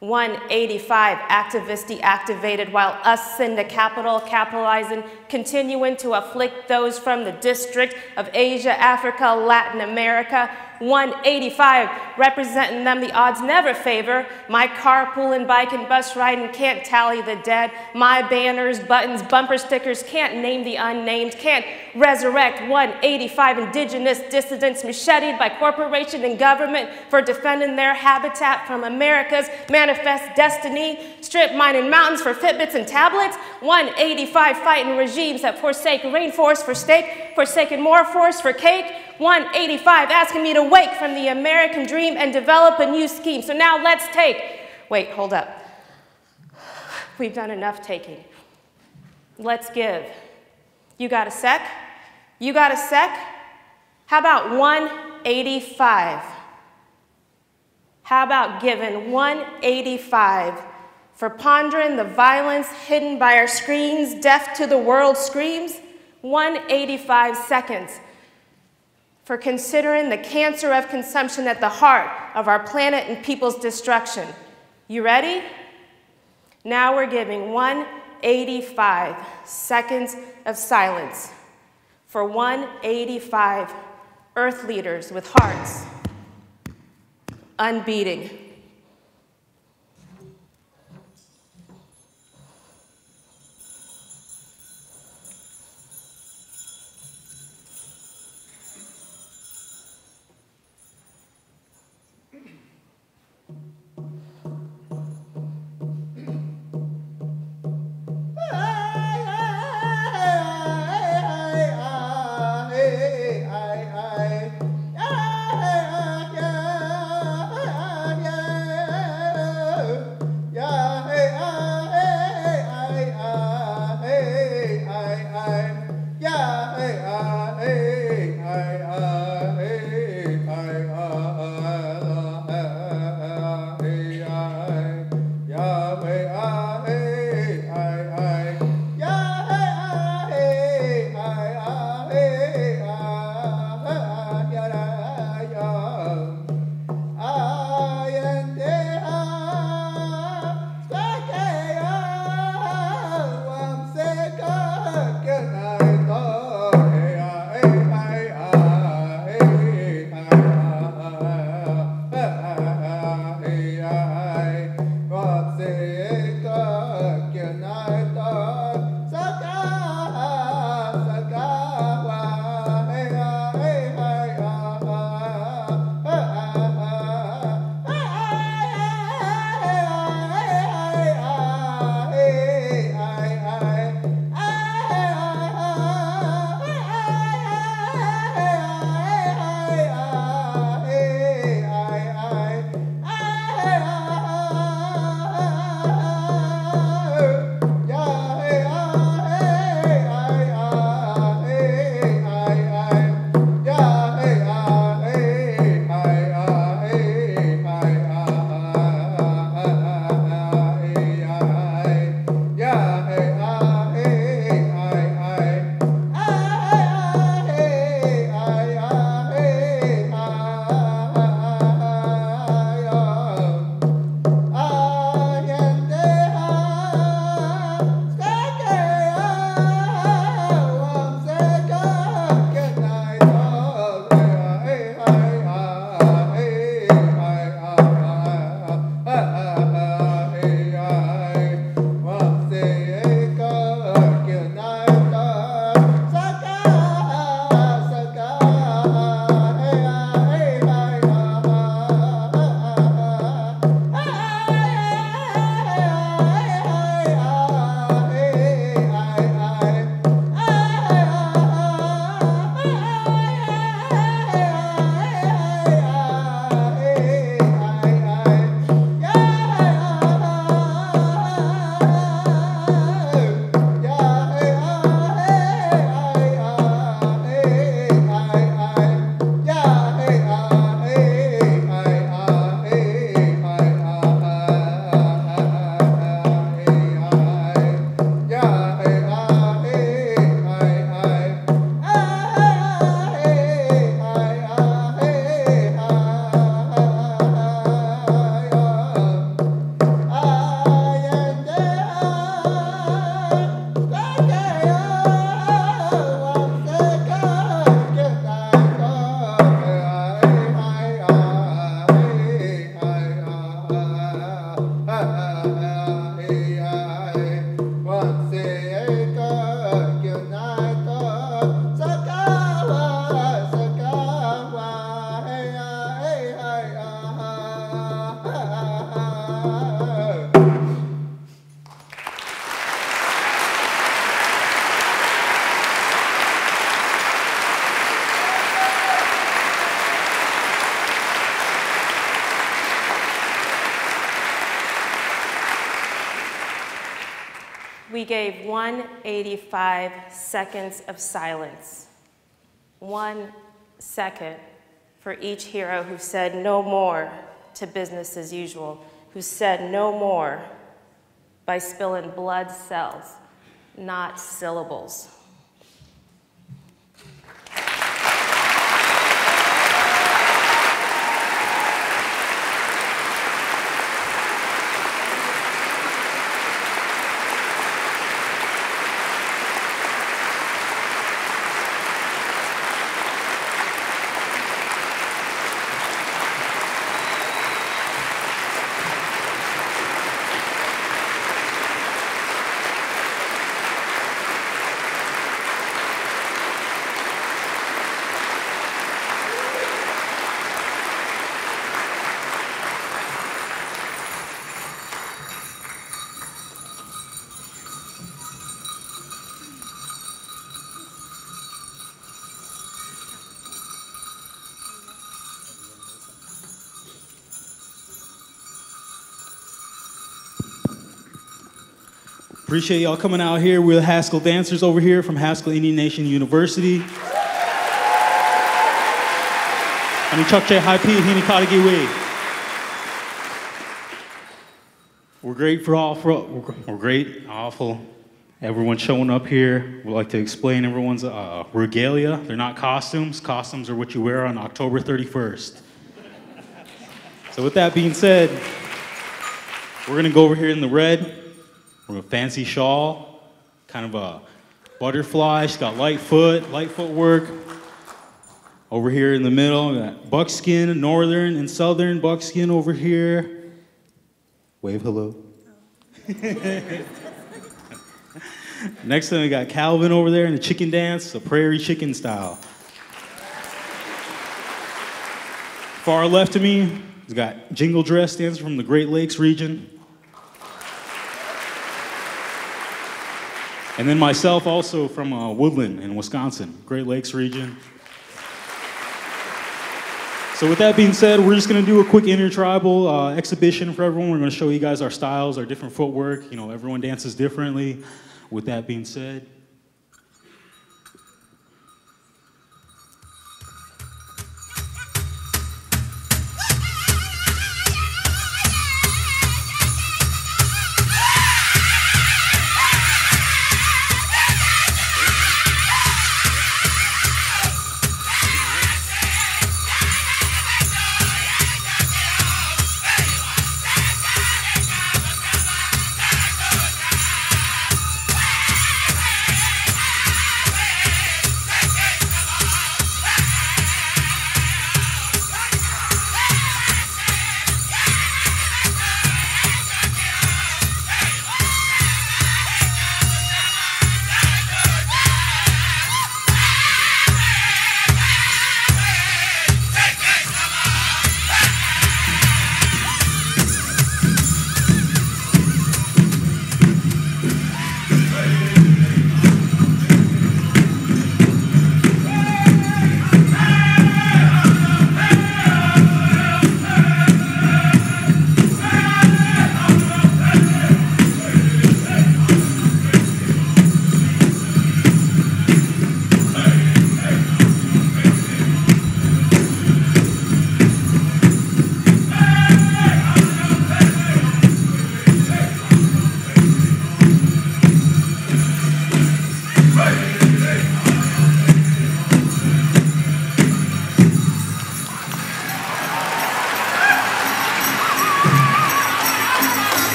185 activists deactivated while us in the Capitol capitalizing, continuing to afflict those from the District of Asia, Africa, Latin America. 185 representing them, the odds never favor. My carpooling, bike, and bus riding can't tally the dead. My banners, buttons, bumper stickers can't name the unnamed, can't resurrect 185 indigenous dissidents macheted by corporation and government for defending their habitat from America's manifest destiny. Strip mining mountains for Fitbits and tablets. 185 fighting regimes that forsake rainforest for steak, forsaken more forest for cake. 185 asking me to wake from the American dream and develop a new scheme. So now let's take. Wait, hold up. We've done enough taking. Let's give. You got a sec? You got a sec? How about 185? How about giving 185 for pondering the violence hidden by our screens, deaf to the world screams? 185 seconds for considering the cancer of consumption at the heart of our planet and people's destruction. You ready? Now we're giving 185 seconds of silence for 185 Earth leaders with hearts unbeating. Good night. we gave 185 seconds of silence. 1 second for each hero who said no more to business as usual, who said no more by spilling blood cells, not syllables. Appreciate y'all coming out here. We're the Haskell dancers over here from Haskell Indian Nation University. Ani Chukche Haipi Hini Kadagiwi. We're great, awful. Everyone showing up here. We'd like to explain everyone's regalia. They're not costumes. Costumes are what you wear on October 31st. So with that being said, we're gonna go over here in the red. From a fancy shawl, kind of a butterfly. She's got light footwork. Over here in the middle, we got buckskin, northern and southern buckskin over here. Wave hello. Next time we got Calvin over there in the chicken dance, a prairie chicken style. Far left of me, we've got jingle dress dancers from the Great Lakes region. And then myself also from Woodland in Wisconsin, Great Lakes region. So with that being said, we're just gonna do a quick intertribal exhibition for everyone. We're gonna show you guys our styles, our different footwork. You know, everyone dances differently. With that being said,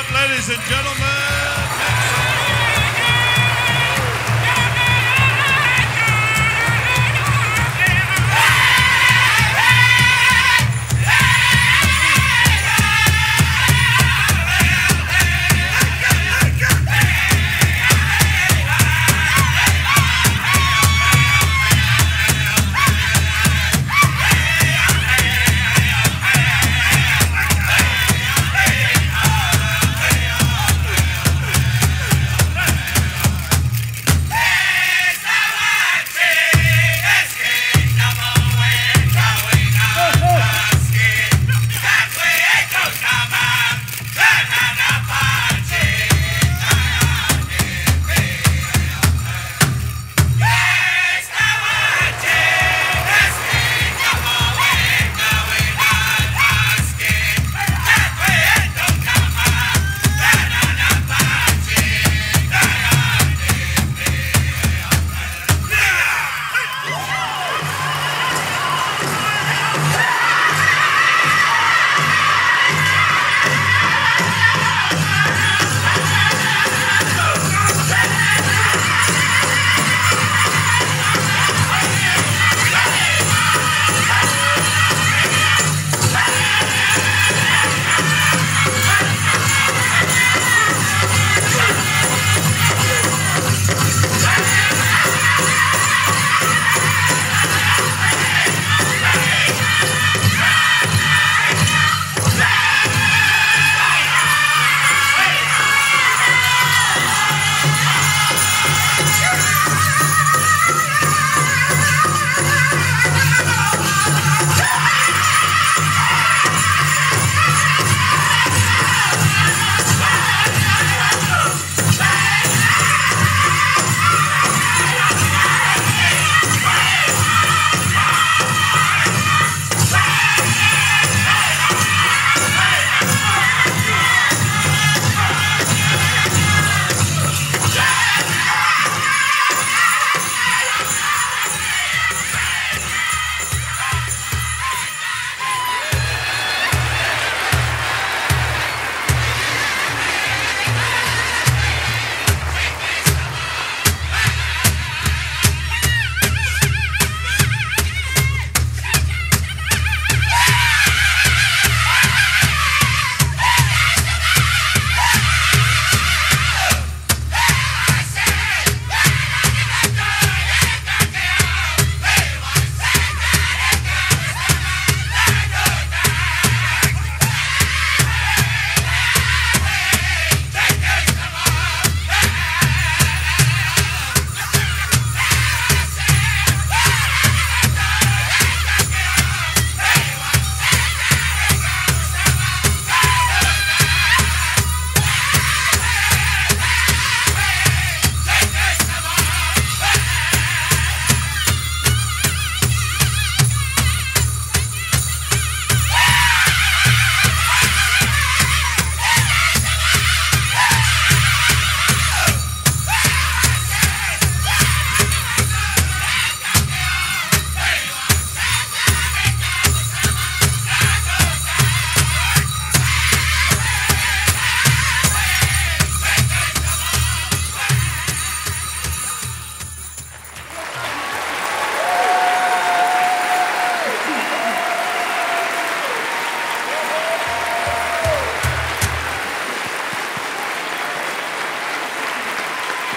up, ladies and gentlemen.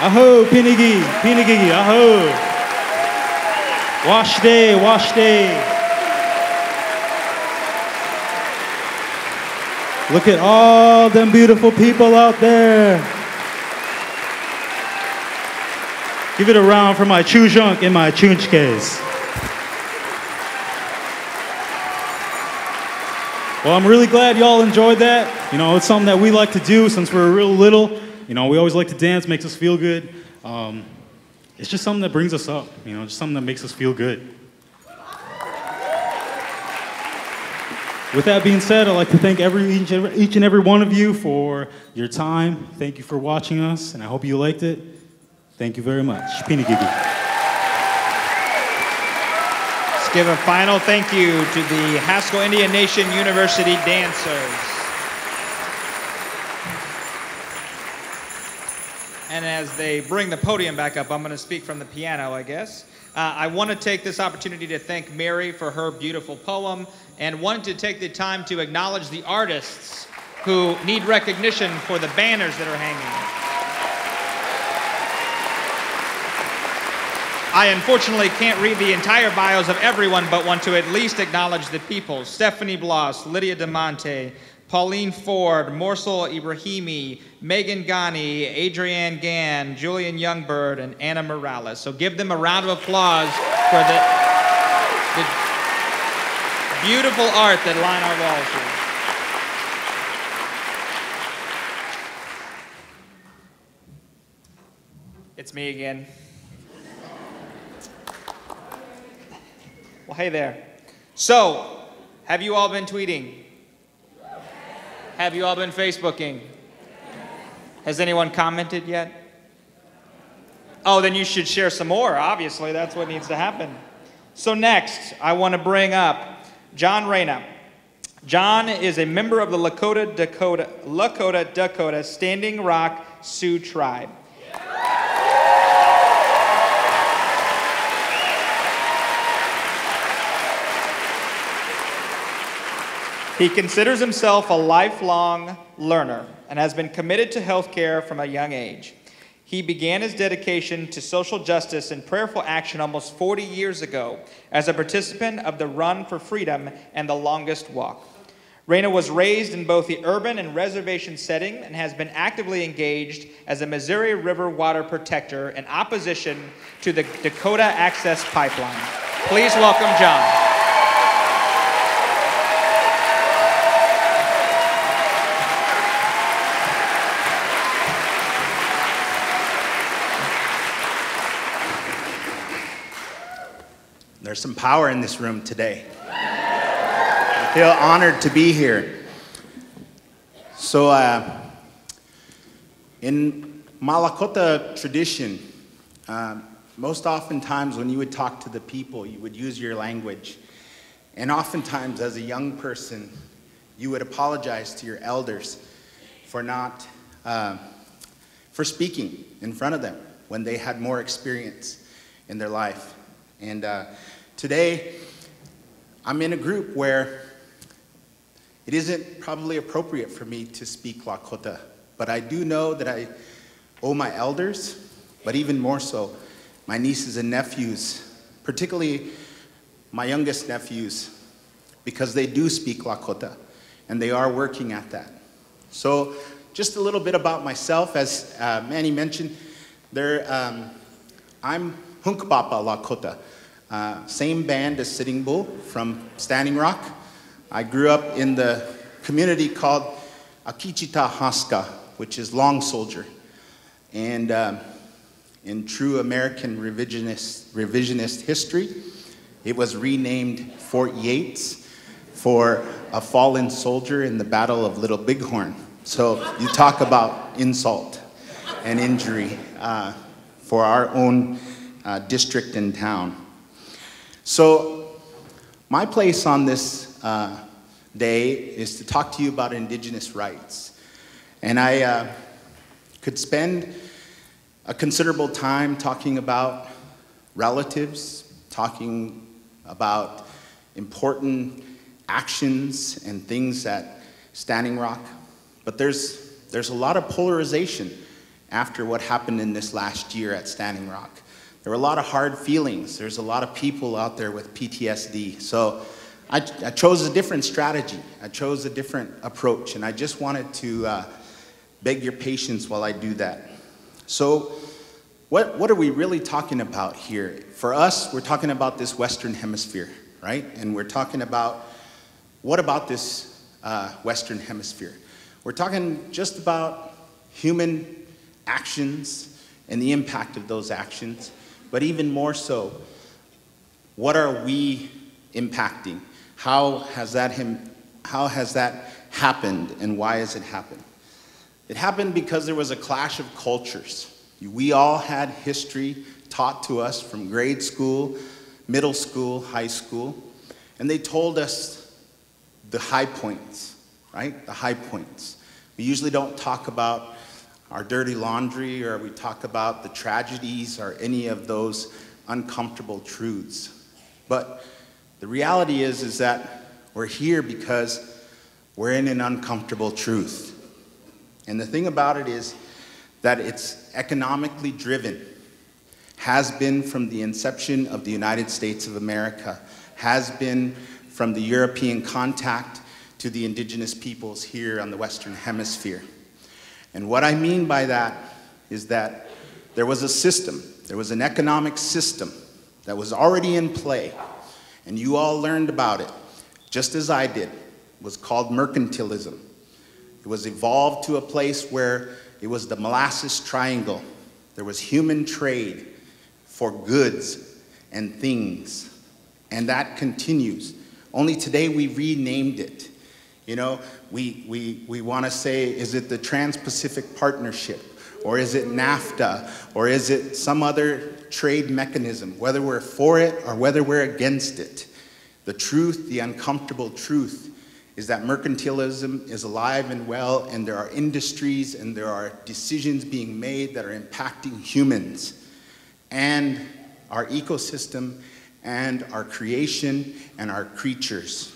Aho, Pinigi, Pinigigi, aho. Wash day, wash day. Look at all them beautiful people out there. Give it a round for my chujunk and my chunchkes. Well, I'm really glad y'all enjoyed that. You know, it's something that we like to do since we're real little. You know, we always like to dance, makes us feel good. It's just something that brings us up, you know, just something that makes us feel good. With that being said, I'd like to thank each and every one of you for your time. Thank you for watching us, and I hope you liked it. Thank you very much. Pinigigi. Let's give a final thank you to the Haskell Indian Nation University dancers. and as they bring the podium back up, I'm going to speak from the piano, I guess. I want to take this opportunity to thank Mary for her beautiful poem, and want to take the time to acknowledge the artists who need recognition for the banners that are hanging. I unfortunately can't read the entire bios of everyone, but want to at least acknowledge the people. Stephanie Bloss, Lydia DeMonte, Pauline Ford, Morsel Ibrahimi, Megan Ghani, Adrienne Gann, Julian Youngbird, and Anna Morales. So give them a round of applause for the beautiful art that line our walls here. It's me again. Well, hey there. So, have you all been tweeting? Have you all been Facebooking? Has anyone commented yet? Oh, then you should share some more. Obviously, that's what needs to happen. So next, I want to bring up John Reyna. John is a member of the Lakota Dakota Standing Rock Sioux tribe. He considers himself a lifelong learner and has been committed to healthcare from a young age. He began his dedication to social justice and prayerful action almost 40 years ago as a participant of the Run for Freedom and the Longest Walk. Reyna was raised in both the urban and reservation setting and has been actively engaged as a Missouri River water protector in opposition to the Dakota Access Pipeline. Please welcome John. There's some power in this room today. I feel honored to be here. So in Lakota tradition, most oftentimes when you would talk to the people, you would use your language. And oftentimes as a young person, you would apologize to your elders for not, for speaking in front of them when they had more experience in their life. And today, I'm in a group where it isn't probably appropriate for me to speak Lakota, but I do know that I owe my elders, but even more so, my nieces and nephews, particularly my youngest nephews, because they do speak Lakota, and they are working at that. So just a little bit about myself, as Manny mentioned, I'm Hunkpapa Lakota. Same band as Sitting Bull from Standing Rock. I grew up in the community called Akichita Haska, which is Long Soldier. And in true American revisionist history, it was renamed Fort Yates for a fallen soldier in the Battle of Little Bighorn. So you talk about insult and injury for our own district and town. So my place on this day is to talk to you about indigenous rights. And I could spend a considerable time talking about relatives, talking about important actions and things at Standing Rock. But there's a lot of polarization after what happened in this last year at Standing Rock. There were a lot of hard feelings. There's a lot of people out there with PTSD. So I chose a different strategy. I chose a different approach, and I just wanted to beg your patience while I do that. So what are we really talking about here? For us, we're talking about this Western Hemisphere, right? And we're talking about, what about this Western Hemisphere? We're talking just about human actions and the impact of those actions. But even more so, what are we impacting? How has that happened, and why has it happened? It happened because there was a clash of cultures. We all had history taught to us from grade school, middle school, high school, and they told us the high points, right? The high points. We usually don't talk about our dirty laundry, or we talk about the tragedies or any of those uncomfortable truths. But the reality is that we're here because we're in an uncomfortable truth. And the thing about it is that it's economically driven, has been from the inception of the United States of America, has been from the European contact to the indigenous peoples here on the Western Hemisphere. And what I mean by that is that there was a system, there was an economic system that was already in play, and you all learned about it, just as I did. It was called mercantilism. It was evolved to a place where it was the molasses triangle. There was human trade for goods and things, and that continues. Only today we renamed it. You know, we want to say, is it the Trans-Pacific Partnership? Or is it NAFTA? Or is it some other trade mechanism? Whether we're for it or whether we're against it. The truth, the uncomfortable truth, is that mercantilism is alive and well, and there are industries and there are decisions being made that are impacting humans and our ecosystem and our creation and our creatures.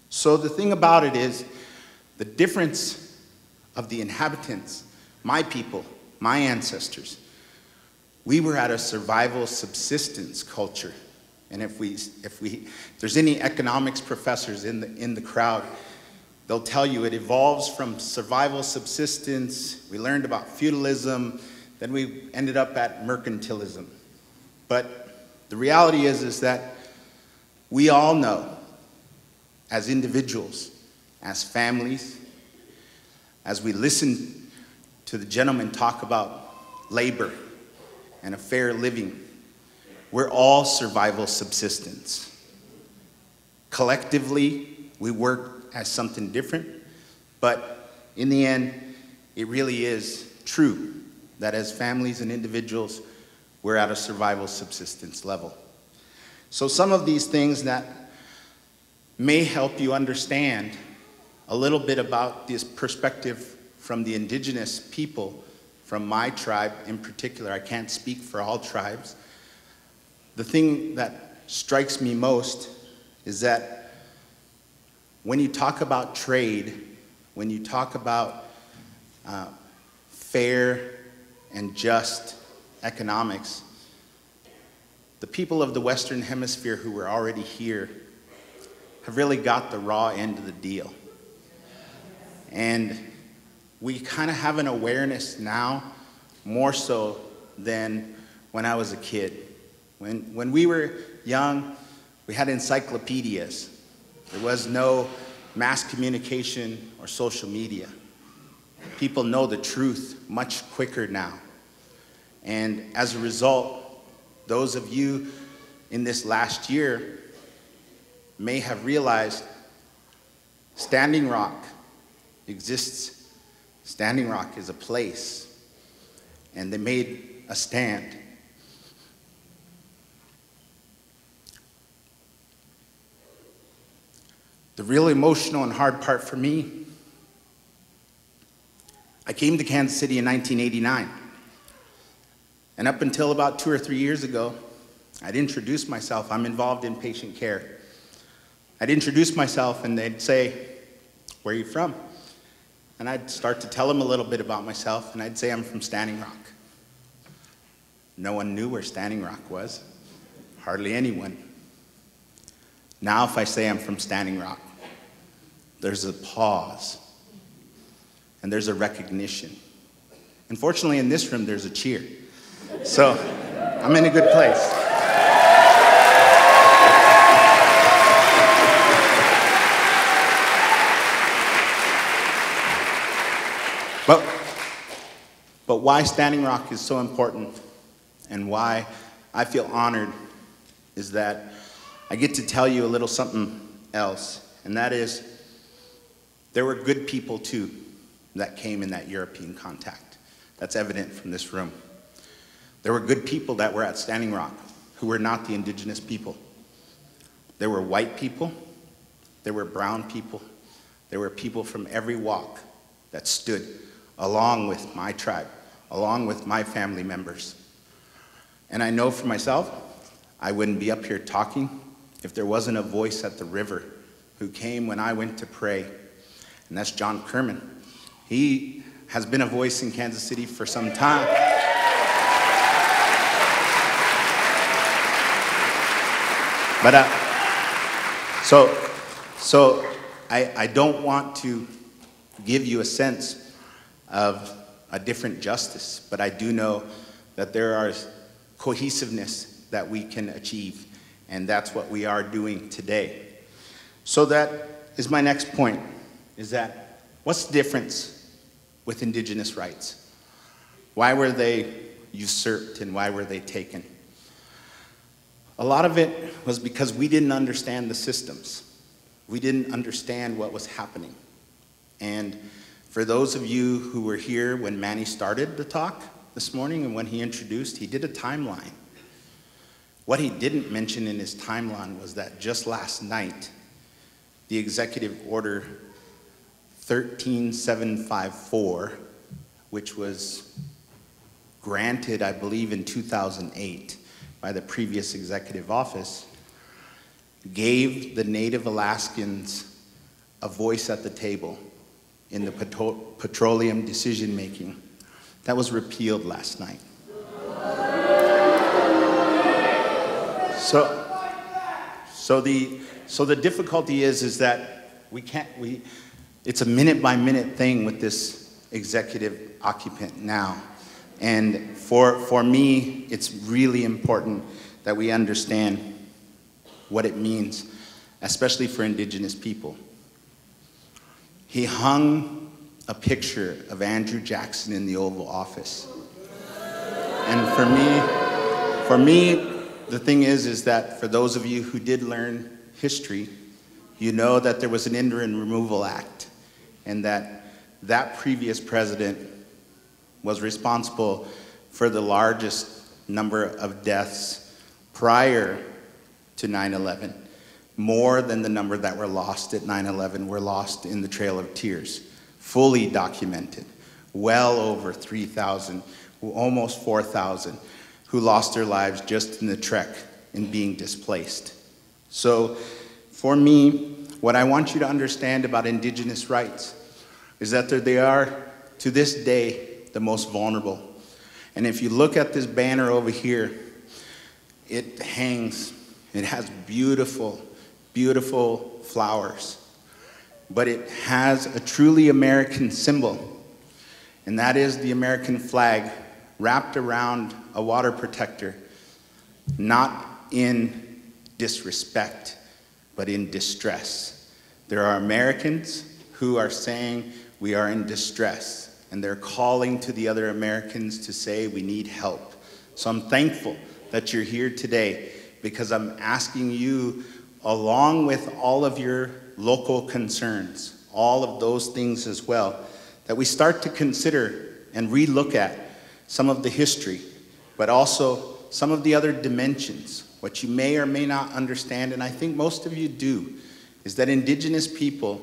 So the thing about it is, the difference of the inhabitants, my people, my ancestors, we were at a survival subsistence culture. And if there's any economics professors in the crowd, they'll tell you it evolves from survival subsistence. We learned about feudalism, then we ended up at mercantilism. But the reality is that we all know, as individuals, as families, as we listen to the gentleman talk about labor and a fair living, we're all survival subsistence. Collectively, we work as something different, but in the end, it really is true that as families and individuals, we're at a survival subsistence level. So some of these things that may help you understand a little bit about this perspective from the indigenous people, from my tribe in particular. I can't speak for all tribes. The thing that strikes me most is that when you talk about trade, when you talk about fair and just economics, the people of the Western Hemisphere who were already here have really got the raw end of the deal. And we kind of have an awareness now, more so than when I was a kid. When we were young, we had encyclopedias. There was no mass communication or social media. People know the truth much quicker now. And as a result, those of you in this last year may have realized Standing Rock exists. Standing Rock is a place, and they made a stand. The real emotional and hard part for me, I came to Kansas City in 1989. And up until about 2 or 3 years ago, I'd introduce myself. I'm involved in patient care. I'd introduce myself and they'd say, "Where are you from?" And I'd start to tell them a little bit about myself, and I'd say I'm from Standing Rock. No one knew where Standing Rock was. Hardly anyone. Now if I say I'm from Standing Rock, there's a pause, and there's a recognition. Unfortunately, in this room, there's a cheer. So I'm in a good place. But why Standing Rock is so important and why I feel honored is that I get to tell you a little something else, and that is there were good people too that came in that European contact. That's evident from this room. There were good people that were at Standing Rock who were not the indigenous people. There were white people, there were brown people, there were people from every walk that stood along with my tribe, along with my family members. And I know for myself, I wouldn't be up here talking if there wasn't a voice at the river who came when I went to pray, and that's John Kerman. He has been a voice in Kansas City for some time. But so I don't want to give you a sense of a different justice, but I do know that there are cohesiveness that we can achieve, and that's what we are doing today. So that is my next point, is that what's the difference with indigenous rights? Why were they usurped and why were they taken? A lot of it was because we didn't understand the systems. We didn't understand what was happening. And for those of you who were here when Manny started the talk this morning and when he introduced, he did a timeline. What he didn't mention in his timeline was that just last night, the Executive Order 13754, which was granted, I believe, in 2008 by the previous executive office, gave the Native Alaskans a voice at the table in the petroleum decision-making. That was repealed last night. So the difficulty is that it's a minute-by-minute thing with this executive occupant now. And for me, it's really important that we understand what it means, especially for indigenous people. He hung a picture of Andrew Jackson in the Oval Office. And for me, the thing is that for those of you who did learn history, you know that there was an Indian Removal Act, and that previous president was responsible for the largest number of deaths prior to 9/11. More than the number that were lost at 9/11 were lost in the Trail of Tears, fully documented. Well over 3,000, almost 4,000, who lost their lives just in the trek in being displaced. So for me, what I want you to understand about indigenous rights is that they are, to this day, the most vulnerable. And if you look at this banner over here, it hangs, it has beautiful, beautiful flowers, but it has a truly American symbol, and that is the American flag wrapped around a water protector, not in disrespect, but in distress. There are Americans who are saying we are in distress, and they're calling to the other Americans to say we need help. So I'm thankful that you're here today, because I'm asking you, along with all of your local concerns, all of those things as well, that we start to consider and relook at some of the history, but also some of the other dimensions. What you may or may not understand, and I think most of you do, is that indigenous people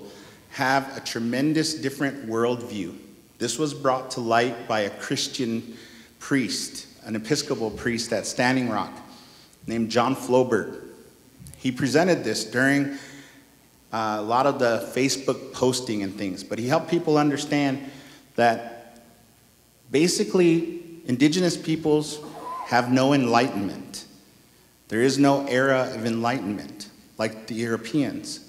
have a tremendous different worldview. This was brought to light by a Christian priest, an Episcopal priest at Standing Rock, named John Floberg. He presented this during a lot of the Facebook posting and things, but he helped people understand that basically indigenous peoples have no enlightenment. There is no era of enlightenment like the Europeans.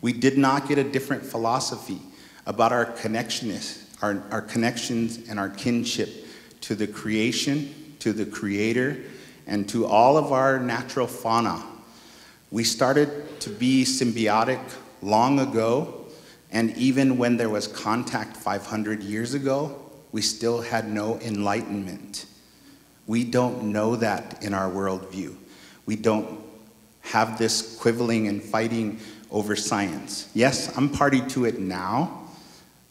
We did not get a different philosophy about our connections and our kinship to the creation, to the Creator, and to all of our natural fauna. We started to be symbiotic long ago, and even when there was contact 500 years ago, we still had no enlightenment. We don't know that in our worldview. We don't have this quibbling and fighting over science. Yes, I'm party to it now,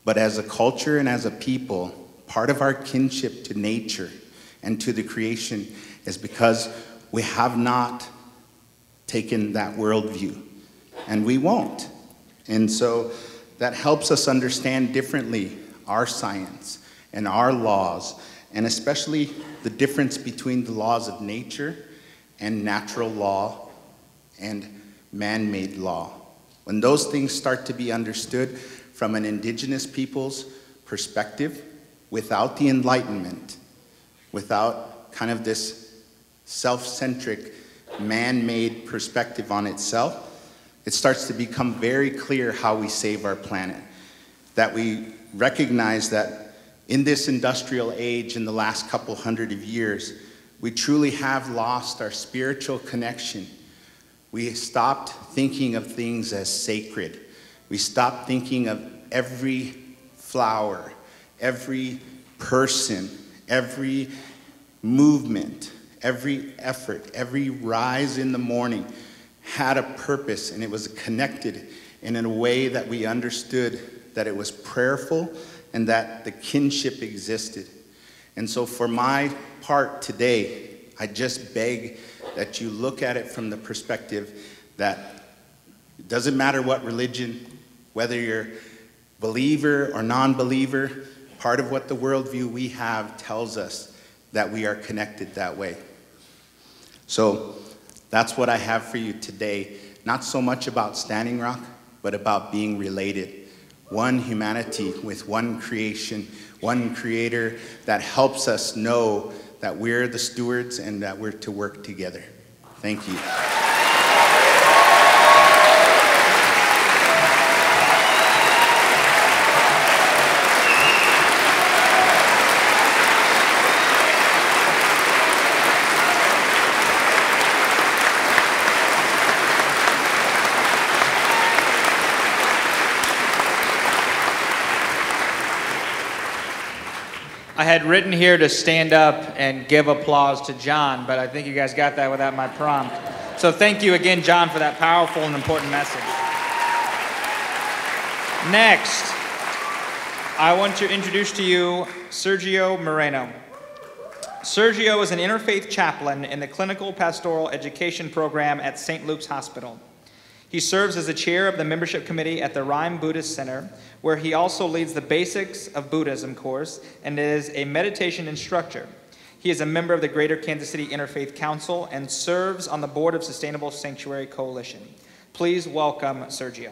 but as a culture and as a people, part of our kinship to nature and to the creation is because we have not taken that worldview, and we won't. And so that helps us understand differently our science and our laws, and especially the difference between the laws of nature and natural law and man-made law. When those things start to be understood from an indigenous people's perspective, without the Enlightenment, without kind of this self-centric, man-made perspective on itself, it starts to become very clear how we save our planet. That we recognize that in this industrial age, in the last couple hundred of years, we truly have lost our spiritual connection. We stopped thinking of things as sacred. We stopped thinking of every flower, every person, every movement, every effort, every rise in the morning had a purpose, and it was connected in a way that we understood that it was prayerful and that the kinship existed. And so for my part today, I just beg that you look at it from the perspective that it doesn't matter what religion, whether you're believer or non-believer, part of what the worldview we have tells us that we are connected that way. So that's what I have for you today. Not so much about Standing Rock, but about being related. One humanity with one creation, one creator that helps us know that we're the stewards and that we're to work together. Thank you. I had written here to stand up and give applause to John, but I think you guys got that without my prompt. So thank you again, John, for that powerful and important message. Next, I want to introduce to you Sergio Moreno. Sergio is an interfaith chaplain in the Clinical Pastoral Education Program at St. Luke's Hospital. He serves as the chair of the membership committee at the Rhyme Buddhist Center, where he also leads the Basics of Buddhism course and is a meditation instructor. He is a member of the Greater Kansas City Interfaith Council and serves on the board of Sustainable Sanctuary Coalition. Please welcome Sergio.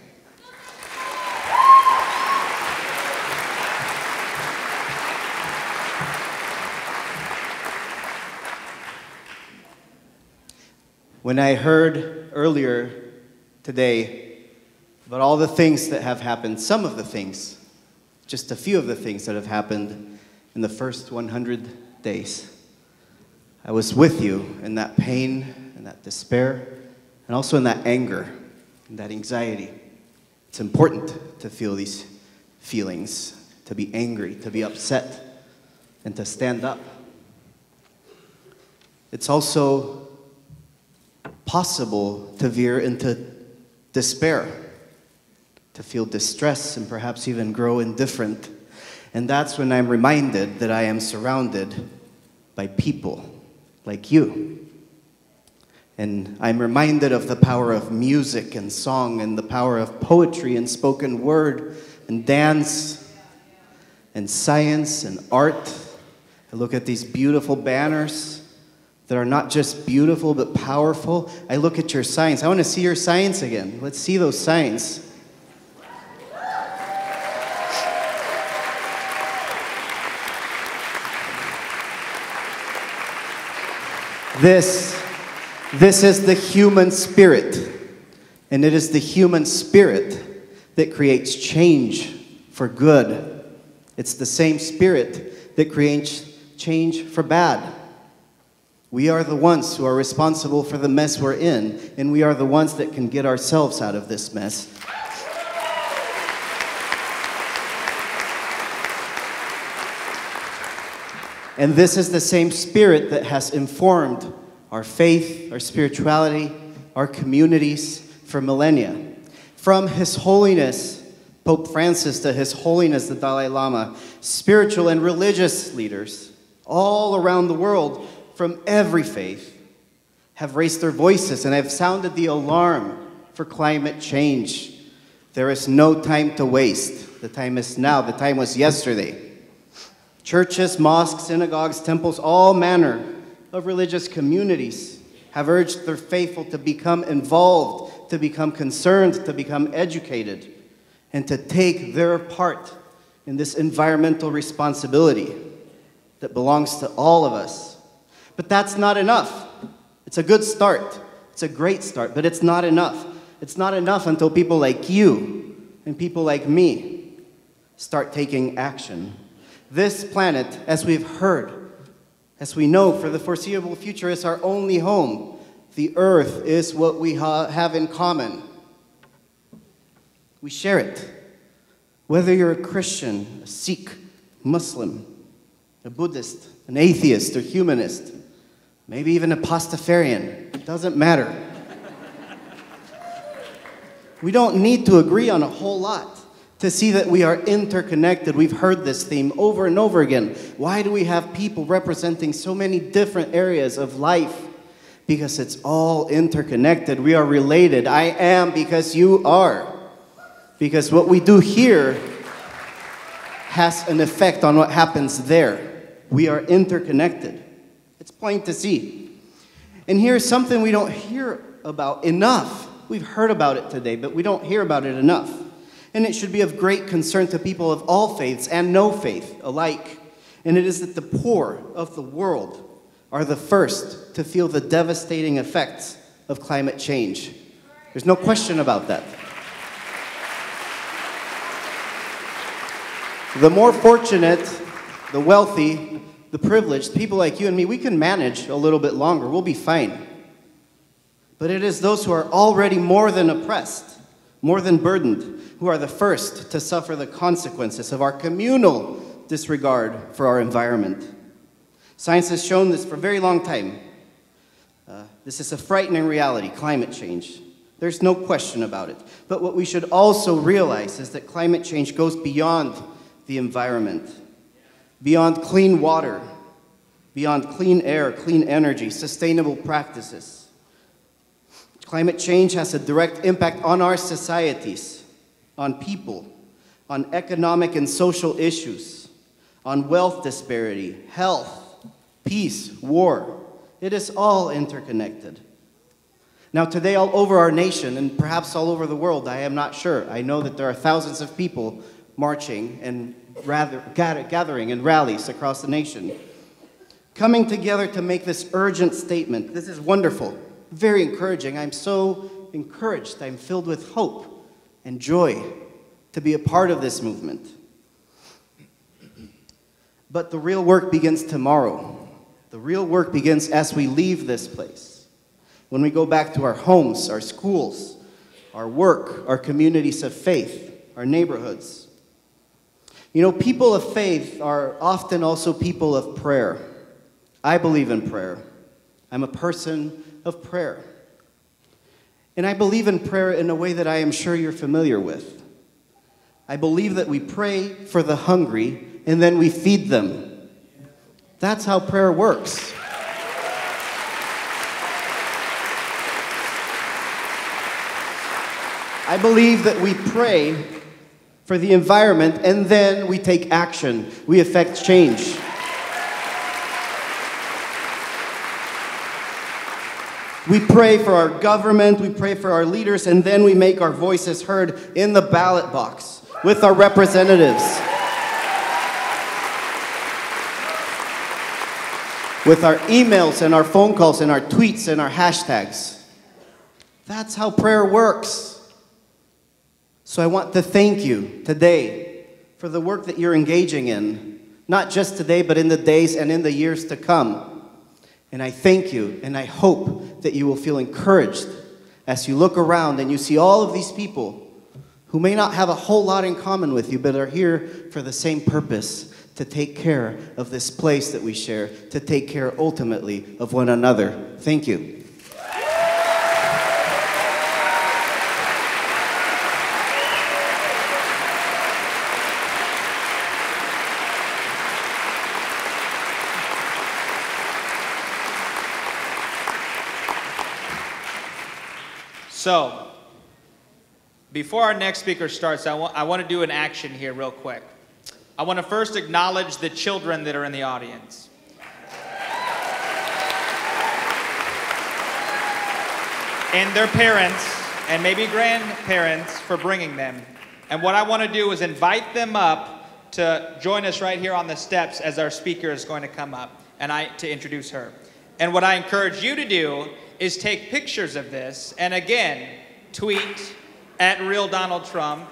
When I heard earlier today about all the things that have happened, some of the things, just a few of the things that have happened in the first 100 days, I was with you in that pain and that despair and also in that anger and that anxiety. It's important to feel these feelings, to be angry, to be upset, and to stand up. It's also possible to veer into despair, to feel distress and perhaps even grow indifferent. And that's when I'm reminded that I am surrounded by people like you. And I'm reminded of the power of music and song and the power of poetry and spoken word and dance and science and art. I look at these beautiful banners that are not just beautiful but powerful. I look at your signs. I want to see your signs again. Let's see those signs. This is the human spirit, and it is the human spirit that creates change for good. It's the same spirit that creates change for bad. We are the ones who are responsible for the mess we're in, and we are the ones that can get ourselves out of this mess. And this is the same spirit that has informed our faith, our spirituality, our communities for millennia. From His Holiness Pope Francis to His Holiness the Dalai Lama, spiritual and religious leaders all around the world from every faith have raised their voices and have sounded the alarm for climate change. There is no time to waste. The time is now. The time was yesterday. Churches, mosques, synagogues, temples, all manner of religious communities have urged their faithful to become involved, to become concerned, to become educated, and to take their part in this environmental responsibility that belongs to all of us. But that's not enough. It's a good start. It's a great start, but it's not enough. It's not enough until people like you and people like me start taking action. This planet, as we've heard, as we know, for the foreseeable future is our only home. The earth is what we have in common. We share it. Whether you're a Christian, a Sikh, Muslim, a Buddhist, an atheist or humanist, maybe even a Pastafarian, it doesn't matter. We don't need to agree on a whole lot to see that we are interconnected. We've heard this theme over and over again. Why do we have people representing so many different areas of life? Because it's all interconnected. We are related. I am because you are. Because what we do here has an effect on what happens there. We are interconnected. It's plain to see. And here's something we don't hear about enough. We've heard about it today, but we don't hear about it enough. And it should be of great concern to people of all faiths and no faith alike. And it is that the poor of the world are the first to feel the devastating effects of climate change. There's no question about that. The more fortunate, the wealthy, the privileged, people like you and me, we can manage a little bit longer. We'll be fine. But it is those who are already more than oppressed, more than burdened, who are the first to suffer the consequences of our communal disregard for our environment. Science has shown this for a very long time. This is a frightening reality, climate change. There's no question about it. But what we should also realize is that climate change goes beyond the environment, beyond clean water, beyond clean air, clean energy, sustainable practices. Climate change has a direct impact on our societies, on people, on economic and social issues, on wealth disparity, health, peace, war. It is all interconnected. Now today all over our nation, and perhaps all over the world, I am not sure. I know that there are thousands of people marching and gathering in rallies across the nation, coming together to make this urgent statement. This is wonderful, very encouraging. I'm so encouraged. I'm filled with hope and joy to be a part of this movement. But the real work begins tomorrow. The real work begins as we leave this place. When we go back to our homes, our schools, our work, our communities of faith, our neighborhoods. You know, people of faith are often also people of prayer. I believe in prayer. I'm a person of prayer. And I believe in prayer in a way that I am sure you're familiar with. I believe that we pray for the hungry and then we feed them. That's how prayer works. I believe that we pray for the environment and then we take action. We effect change. We pray for our government, we pray for our leaders, and then we make our voices heard in the ballot box with our representatives, with our emails and our phone calls and our tweets and our hashtags. That's how prayer works. So I want to thank you today for the work that you're engaging in, not just today, but in the days and in the years to come. And I thank you, and I hope that you will feel encouraged as you look around and you see all of these people who may not have a whole lot in common with you, but are here for the same purpose, to take care of this place that we share, to take care ultimately of one another. Thank you. So, before our next speaker starts, I want to do an action here real quick. I want to first acknowledge the children that are in the audience. And their parents, and maybe grandparents for bringing them. And what I want to do is invite them up to join us right here on the steps as our speaker is going to come up and to introduce her. And what I encourage you to do is take pictures of this and again, tweet @RealDonaldTrump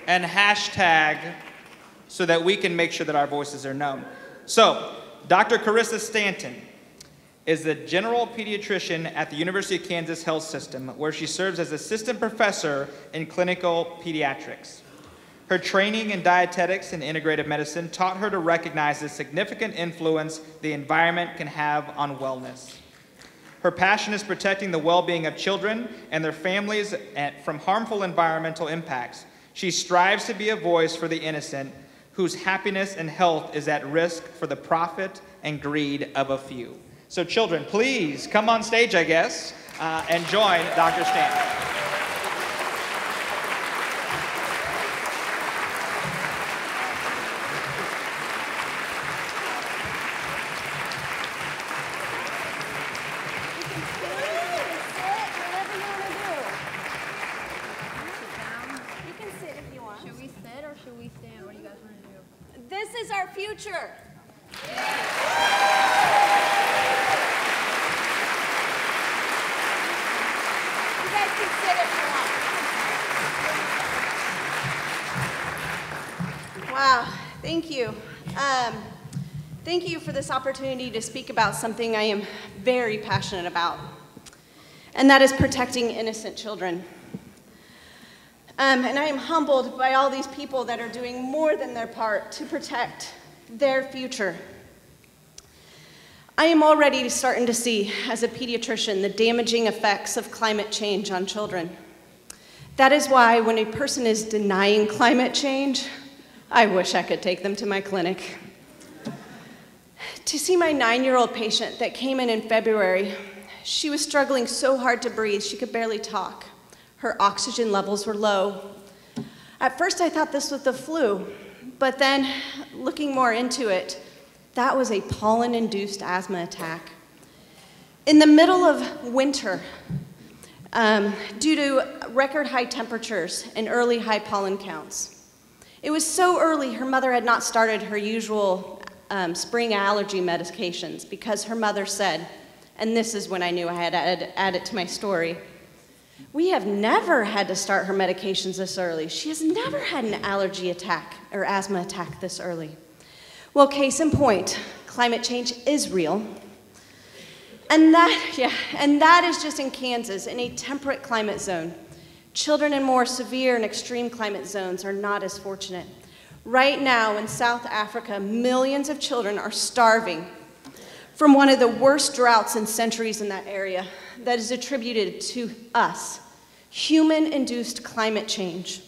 and hashtag so that we can make sure that our voices are known. So, Dr. Carissa Stanton is the general pediatrician at the University of Kansas Health System, where she serves as assistant professor in clinical pediatrics. Her training in dietetics and integrative medicine taught her to recognize the significant influence the environment can have on wellness. Her passion is protecting the well-being of children and their families from harmful environmental impacts. She strives to be a voice for the innocent, whose happiness and health is at risk for the profit and greed of a few. So children, please come on stage, I guess, and join Dr. Stanton. This is our future. You guys can sit if you want. Wow, thank you. Thank you for this opportunity to speak about something I am very passionate about, and that is protecting innocent children. And I am humbled by all these people that are doing more than their part to protect their future. I am already starting to see, as a pediatrician, the damaging effects of climate change on children. That is why when a person is denying climate change, I wish I could take them to my clinic. To see my 9-year-old patient that came in February, she was struggling so hard to breathe, she could barely talk. Her oxygen levels were low. At first I thought this was the flu, but then looking more into it, that was a pollen-induced asthma attack. In the middle of winter, due to record high temperatures and early high pollen counts. It was so early her mother had not started her usual spring allergy medications because her mother said, and this is when I knew I had to add it to my story, we have never had to start her medications this early. She has never had an allergy attack or asthma attack this early. Well, case in point, climate change is real. And that is just in Kansas, in a temperate climate zone. Children in more severe and extreme climate zones are not as fortunate. Right now in South Africa, millions of children are starving from one of the worst droughts in centuries in that area that is attributed to us, human-induced climate change.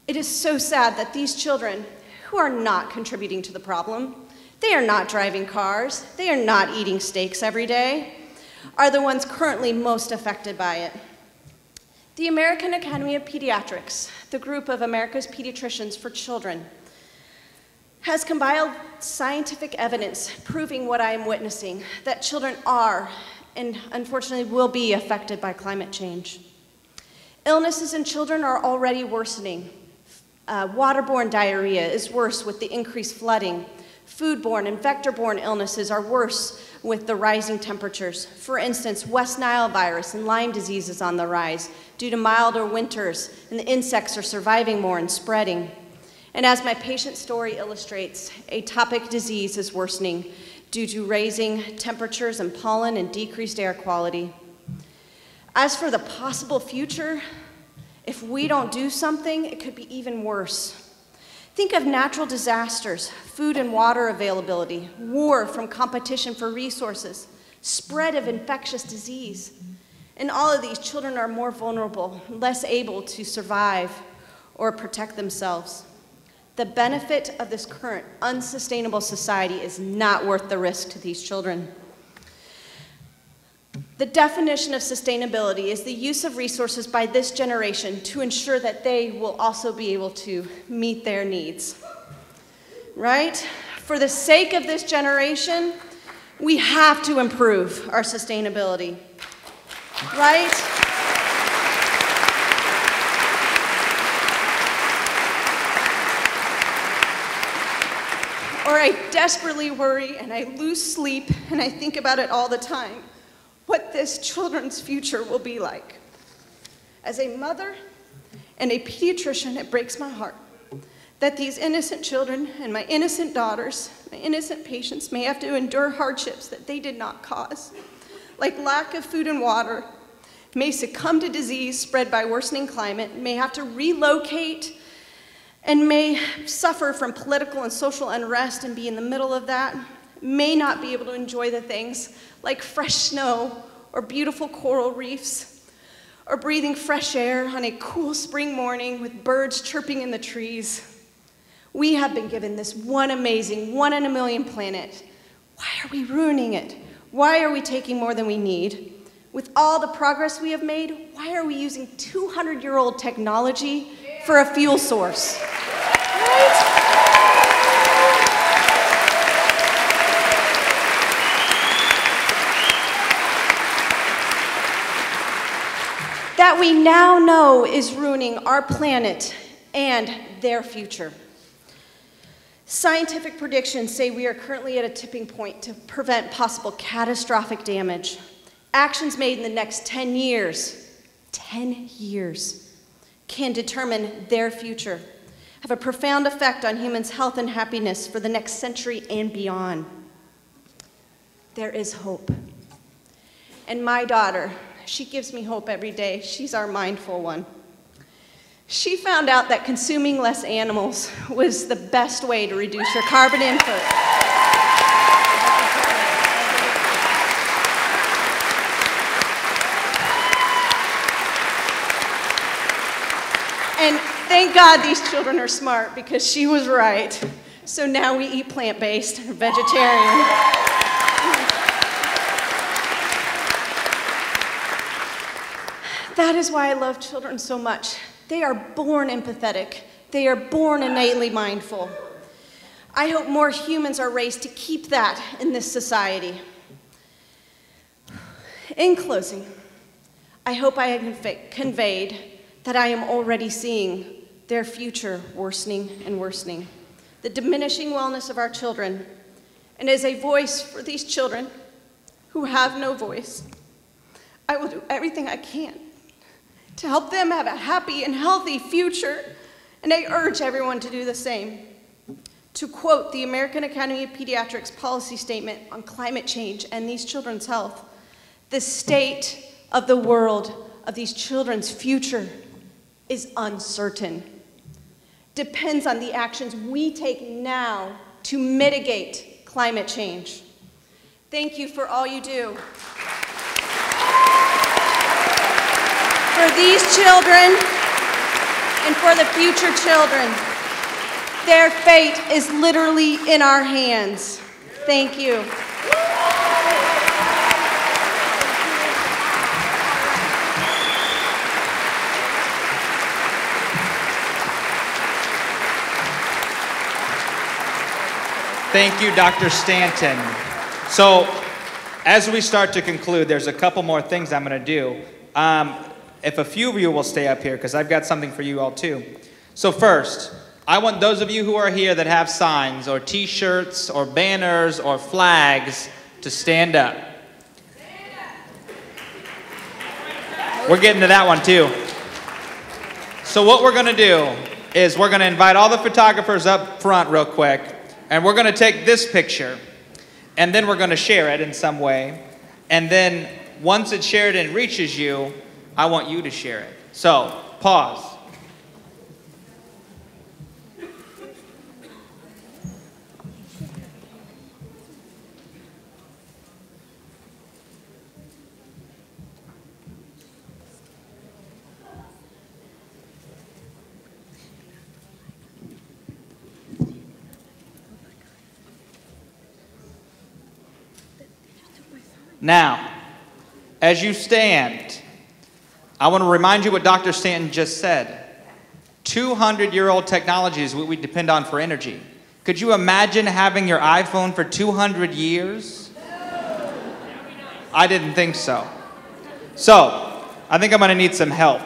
It is so sad that these children, who are not contributing to the problem, they are not driving cars, they are not eating steaks every day, are the ones currently most affected by it. The American Academy of Pediatrics, the group of America's pediatricians for children, has compiled scientific evidence proving what I am witnessing, that children are, and unfortunately will be, affected by climate change. Illnesses in children are already worsening. Waterborne diarrhea is worse with the increased flooding. Foodborne and vector-borne illnesses are worse with the rising temperatures. For instance, West Nile virus and Lyme disease is on the rise due to milder winters, and the insects are surviving more and spreading. And as my patient's story illustrates, atopic disease is worsening due to raising temperatures and pollen and decreased air quality. As for the possible future, if we don't do something, it could be even worse. Think of natural disasters, food and water availability, war from competition for resources, spread of infectious disease. In all of these, children are more vulnerable, less able to survive or protect themselves. The benefit of this current unsustainable society is not worth the risk to these children. The definition of sustainability is the use of resources by this generation to ensure that they will also be able to meet their needs. right? For the sake of this generation, we have to improve our sustainability, right? Or I desperately worry and I lose sleep and I think about it all the time, what this children's future will be like. As a mother and a pediatrician, it breaks my heart that these innocent children and my innocent daughters, my innocent patients may have to endure hardships that they did not cause, like lack of food and water, may succumb to disease spread by worsening climate, may have to relocate, and may suffer from political and social unrest and be in the middle of that, may not be able to enjoy the things like fresh snow or beautiful coral reefs, or breathing fresh air on a cool spring morning with birds chirping in the trees. We have been given this one amazing, one in a million planet. Why are we ruining it? Why are we taking more than we need? With all the progress we have made, why are we using 200-year-old technology for a fuel source? Right? That we now know is ruining our planet and their future. Scientific predictions say we are currently at a tipping point to prevent possible catastrophic damage. Actions made in the next 10 years, can determine their future, have a profound effect on humans' health and happiness for the next century and beyond. There is hope. And my daughter, she gives me hope every day. She's our mindful one. She found out that consuming less animals was the best way to reduce your carbon input. And thank God these children are smart because she was right. So now we eat plant-based and vegetarian. That is why I love children so much. They are born empathetic. They are born innately mindful. I hope more humans are raised to keep that in this society. In closing, I hope I have conveyed that I am already seeing their future worsening and worsening, the diminishing wellness of our children, and as a voice for these children who have no voice, I will do everything I can to help them have a happy and healthy future, and I urge everyone to do the same. To quote the American Academy of Pediatrics policy statement on climate change and these children's health, the state of the world of these children's future is uncertain. Depends on the actions we take now to mitigate climate change. Thank you for all you do. For these children and for the future children, their fate is literally in our hands. Thank you. Thank you, Dr. Stanton. So, as we start to conclude, there's a couple more things I'm going to do. If a few of you will stay up here, because I've got something for you all too. So first, I want those of you who are here that have signs or t-shirts or banners or flags to stand up. We're getting to that one too. So what we're going to do is we're going to invite all the photographers up front real quick, and we're going to take this picture, and then we're going to share it in some way. And then once it's shared and reaches you, I want you to share it. So, pause. Now, as you stand, I want to remind you what Dr. Stanton just said. 200-year-old technology is what we depend on for energy. Could you imagine having your iPhone for 200 years? I didn't think so. So, I think I'm gonna need some help.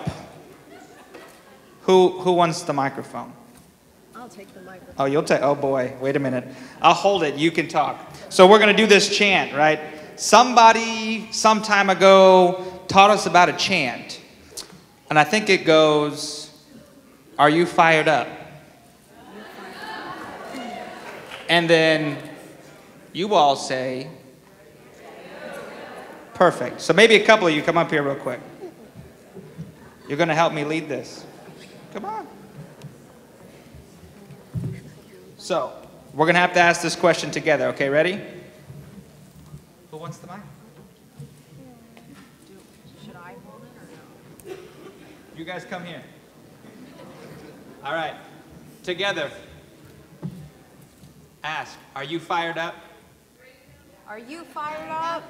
Who wants the microphone? I'll take the microphone. Oh, you'll take, oh boy, wait a minute. I'll hold it, you can talk. So we're gonna do this chant, right? Somebody, some time ago, taught us about a chant. And I think it goes, are you fired up? And then you all say, perfect. So maybe a couple of you come up here real quick. You're gonna help me lead this. Come on. So, we're gonna have to ask this question together, okay, ready? Who wants the mic? Should I hold it or no? You guys come here. All right, together. Ask, are you fired up? Are you fired up?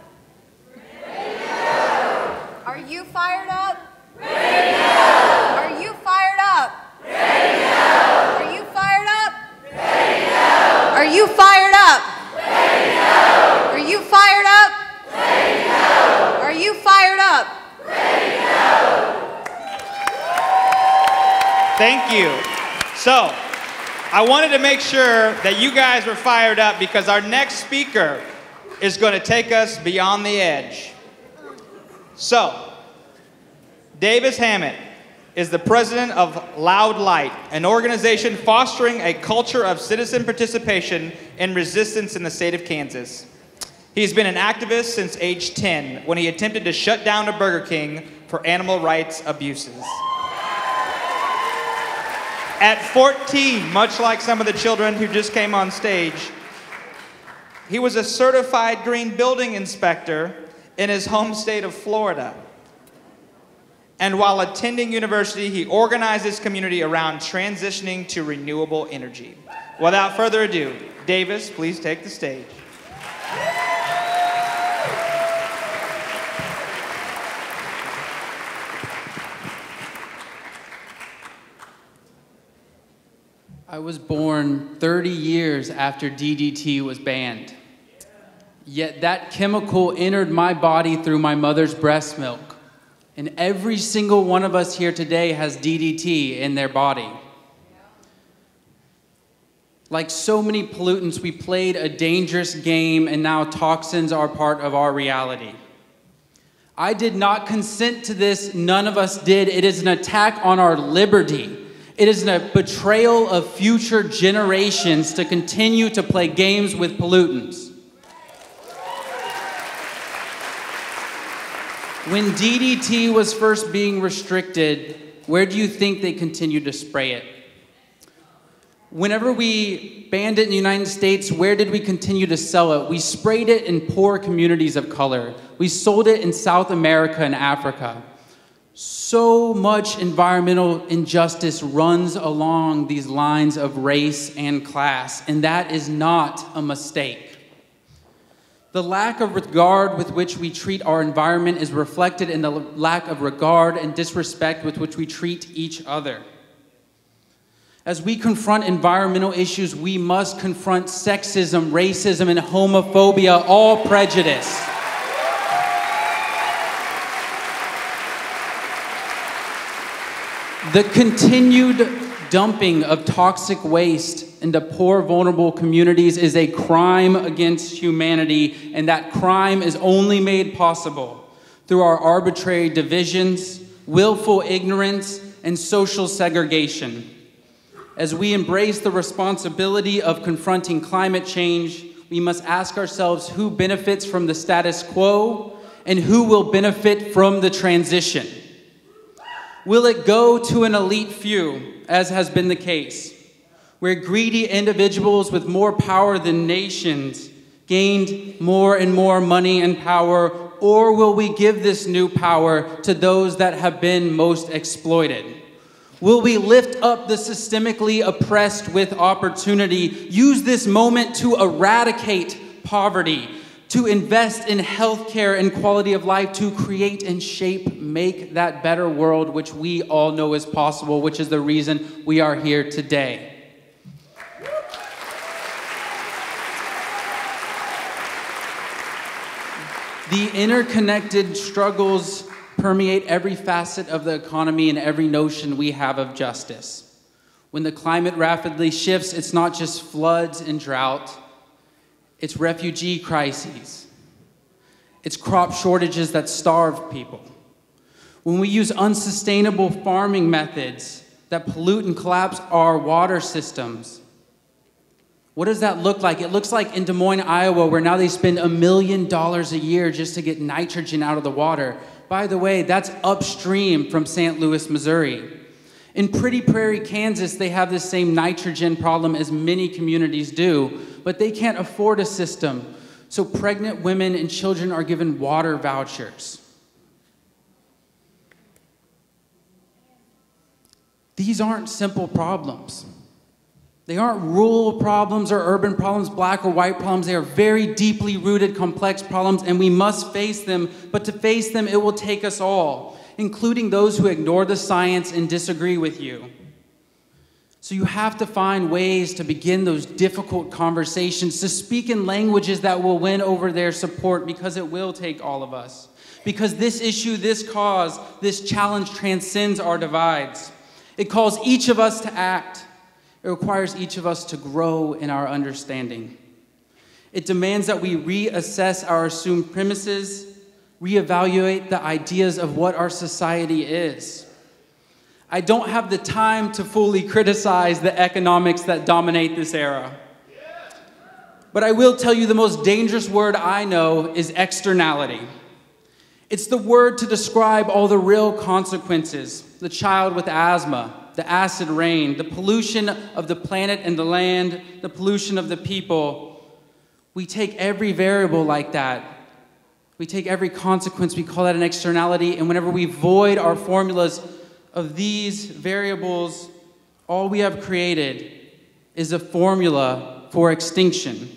Are you fired up? Are you fired up? Are you fired up? Are you fired up? Are you fired up? Are you fired up? Thank you. So, I wanted to make sure that you guys were fired up because our next speaker is going to take us beyond the edge. So, Davis Hammet is the president of Loud Light, an organization fostering a culture of citizen participation and resistance in the state of Kansas. He's been an activist since age 10 when he attempted to shut down a Burger King for animal rights abuses. At 14, much like some of the children who just came on stage, he was a certified green building inspector in his home state of Florida. And while attending university, he organized his community around transitioning to renewable energy. Without further ado, Davis, please take the stage. I was born 30 years after DDT was banned. Yet that chemical entered my body through my mother's breast milk. And every single one of us here today has DDT in their body. Like so many pollutants, we played a dangerous game and now toxins are part of our reality. I did not consent to this, none of us did. It is an attack on our liberty. It is a betrayal of future generations to continue to play games with pollutants. When DDT was first being restricted, where do you think they continued to spray it? Whenever we banned it in the United States, where did we continue to sell it? We sprayed it in poor communities of color. We sold it in South America and Africa. So much environmental injustice runs along these lines of race and class, and that is not a mistake. The lack of regard with which we treat our environment is reflected in the lack of regard and disrespect with which we treat each other. As we confront environmental issues, we must confront sexism, racism, and homophobia, all prejudice. The continued dumping of toxic waste into poor, vulnerable communities is a crime against humanity, and that crime is only made possible through our arbitrary divisions, willful ignorance, and social segregation. As we embrace the responsibility of confronting climate change, we must ask ourselves who benefits from the status quo and who will benefit from the transition. Will it go to an elite few, as has been the case, where greedy individuals with more power than nations gained more and more money and power, or will we give this new power to those that have been most exploited? Will we lift up the systemically oppressed with opportunity, use this moment to eradicate poverty, to invest in healthcare and quality of life, to create and shape, make that better world which we all know is possible, which is the reason we are here today. The interconnected struggles permeate every facet of the economy and every notion we have of justice. When the climate rapidly shifts, it's not just floods and drought, it's refugee crises. It's crop shortages that starve people. When we use unsustainable farming methods that pollute and collapse our water systems, what does that look like? It looks like in Des Moines, Iowa, where now they spend $1 million a year just to get nitrogen out of the water. By the way, that's upstream from St. Louis, Missouri. In Pretty Prairie, Kansas, they have the same nitrogen problem as many communities do, but they can't afford a system. So pregnant women and children are given water vouchers. These aren't simple problems. They aren't rural problems or urban problems, black or white problems. They are very deeply rooted, complex problems, and we must face them. But to face them, it will take us all, including those who ignore the science and disagree with you. So you have to find ways to begin those difficult conversations, to speak in languages that will win over their support, because it will take all of us. Because this issue, this cause, this challenge transcends our divides. It calls each of us to act. It requires each of us to grow in our understanding. It demands that we reassess our assumed premises, reevaluate the ideas of what our society is. I don't have the time to fully criticize the economics that dominate this era. But I will tell you the most dangerous word I know is externality. It's the word to describe all the real consequences: the child with asthma, the acid rain, the pollution of the planet and the land, the pollution of the people. We take every variable like that. We take every consequence, we call that an externality, and whenever we void our formulas of these variables, all we have created is a formula for extinction.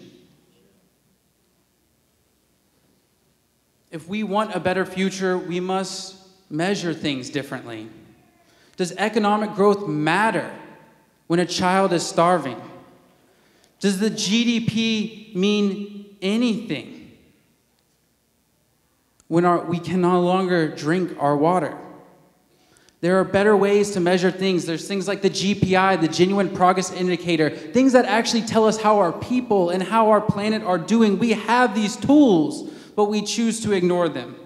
If we want a better future, we must measure things differently. Does economic growth matter when a child is starving? Does the GDP mean anything when we can no longer drink our water? There are better ways to measure things. There's things like the GPI, the Genuine Progress Indicator, things that actually tell us how our people and how our planet are doing. We have these tools, but we choose to ignore them.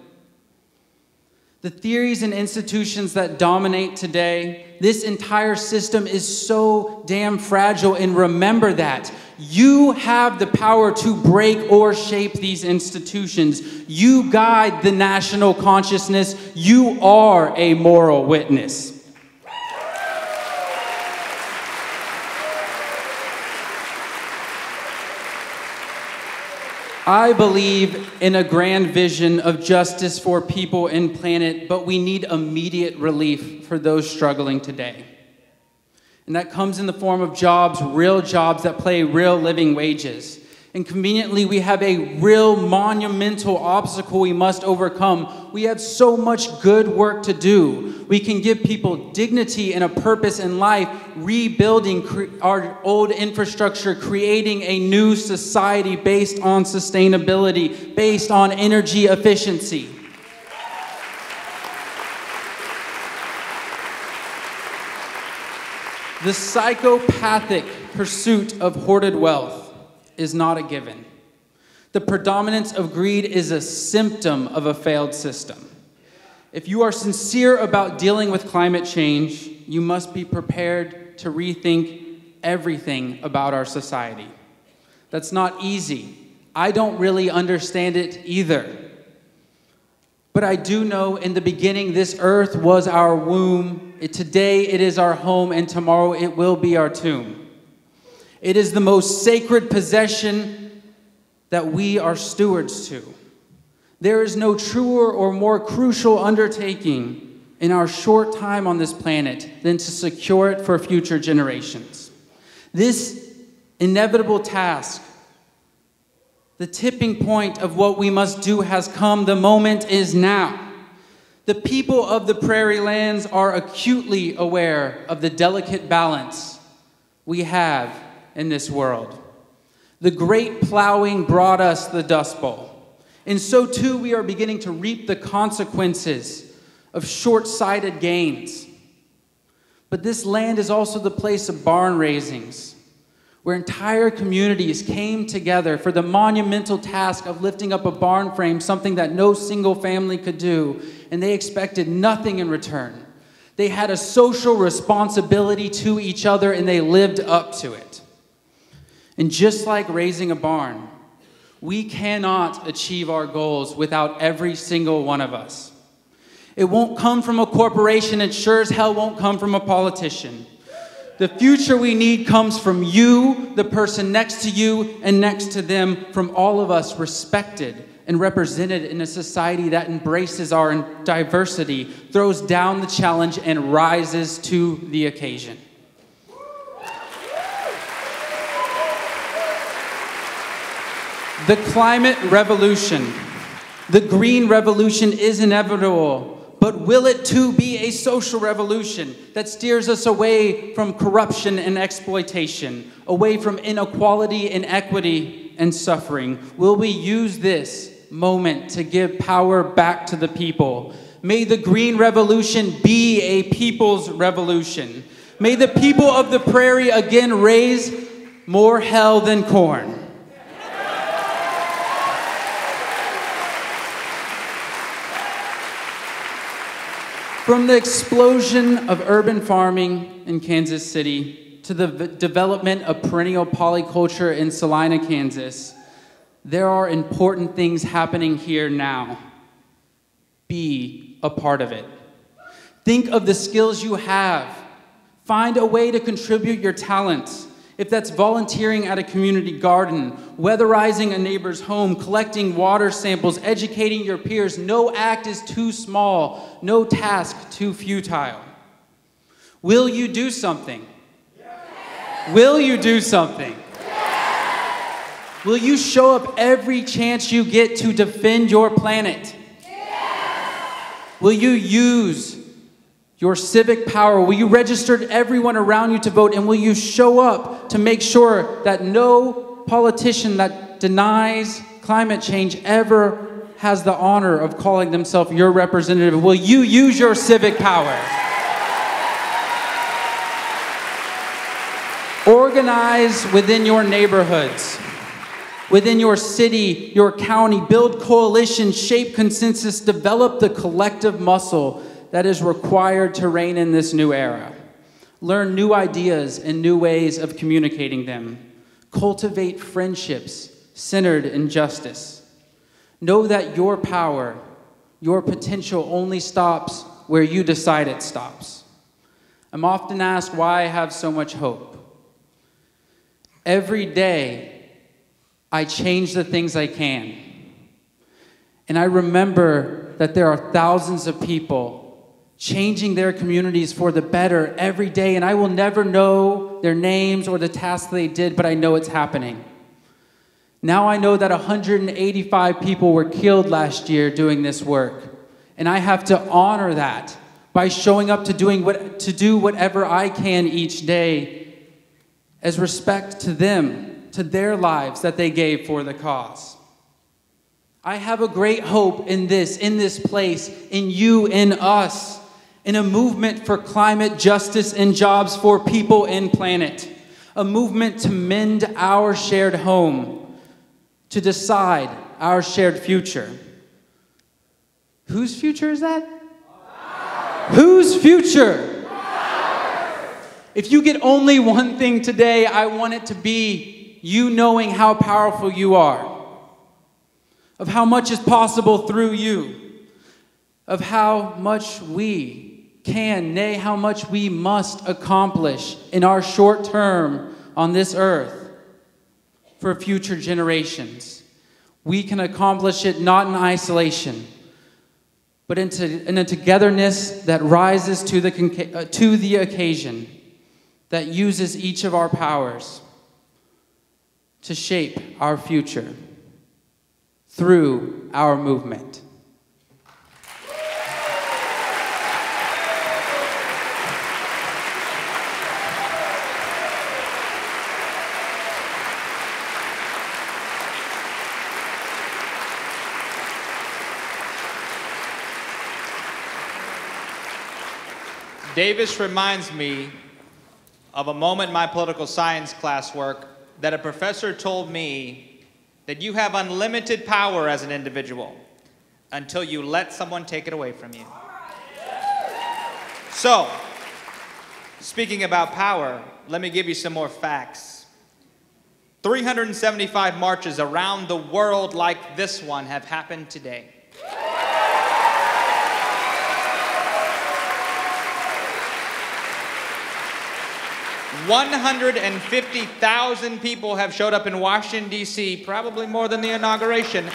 The theories and institutions that dominate today, this entire system is so damn fragile, and remember that. You have the power to break or shape these institutions. You guide the national consciousness. You are a moral witness. I believe in a grand vision of justice for people and planet, but we need immediate relief for those struggling today. And that comes in the form of jobs, real jobs that pay real living wages. And conveniently, we have a real monumental obstacle we must overcome. We have so much good work to do. We can give people dignity and a purpose in life, rebuilding our old infrastructure, creating a new society based on sustainability, based on energy efficiency. The psychopathic pursuit of hoarded wealth is not a given. The predominance of greed is a symptom of a failed system. If you are sincere about dealing with climate change, you must be prepared to rethink everything about our society. That's not easy. I don't really understand it either. But I do know in the beginning this earth was our womb. Today it is our home, and tomorrow it will be our tomb. It is the most sacred possession that we are stewards to. There is no truer or more crucial undertaking in our short time on this planet than to secure it for future generations. This inevitable task, the tipping point of what we must do, has come. The moment is now. The people of the prairie lands are acutely aware of the delicate balance we have in this world. The great plowing brought us the Dust Bowl, And so too, we are beginning to reap the consequences of short-sighted gains. But this land is also the place of barn raisings, where entire communities came together for the monumental task of lifting up a barn frame, something that no single family could do, and they expected nothing in return. They had a social responsibility to each other, and they lived up to it. And just like raising a barn, we cannot achieve our goals without every single one of us. It won't come from a corporation, it sure as hell won't come from a politician. The future we need comes from you, the person next to you, and next to them, from all of us respected and represented in a society that embraces our diversity, throws down the challenge, and rises to the occasion. The climate revolution, the green revolution is inevitable. But will it too be a social revolution that steers us away from corruption and exploitation, away from inequality, inequity, and suffering? Will we use this moment to give power back to the people? May the green revolution be a people's revolution. May the people of the prairie again raise more hell than corn. From the explosion of urban farming in Kansas City to the development of perennial polyculture in Salina, Kansas, there are important things happening here now. Be a part of it. Think of the skills you have. Find a way to contribute your talents. If that's volunteering at a community garden, weatherizing a neighbor's home, collecting water samples, educating your peers, no act is too small, no task too futile. Will you do something? Yes. Will you do something? Yes. Will you show up every chance you get to defend your planet? Yes. Will you use your civic power? Will you register everyone around you to vote? And will you show up to make sure that no politician that denies climate change ever has the honor of calling themselves your representative? Will you use your civic power? Organize within your neighborhoods, within your city, your county. Build coalitions, shape consensus, develop the collective muscle that is required to reign in this new era. Learn new ideas and new ways of communicating them. Cultivate friendships centered in justice. Know that your power, your potential only stops where you decide it stops. I'm often asked why I have so much hope. Every day, I change the things I can. And I remember that there are thousands of people changing their communities for the better every day, and I will never know their names or the tasks they did, but I know it's happening. Now I know that 185 people were killed last year doing this work, and I have to honor that by showing up to do whatever I can each day as respect to them, to their lives that they gave for the cause. I have a great hope in this place, in you, in us, in a movement for climate justice and jobs for people and planet, a movement to mend our shared home, to decide our shared future. Whose future is that? Ours. Whose future? Ours. If you get only one thing today, I want it to be you knowing how powerful you are, of how much is possible through you, of how much we can, nay, how much we must accomplish in our short term on this earth for future generations. We can accomplish it not in isolation, but in a togetherness that rises to the occasion, that uses each of our powers to shape our future through our movement. Davis reminds me of a moment in my political science classwork that a professor told me that you have unlimited power as an individual until you let someone take it away from you. So, speaking about power, let me give you some more facts. 375 marches around the world like this one have happened today. 150,000 people have showed up in Washington, D.C., probably more than the inauguration, to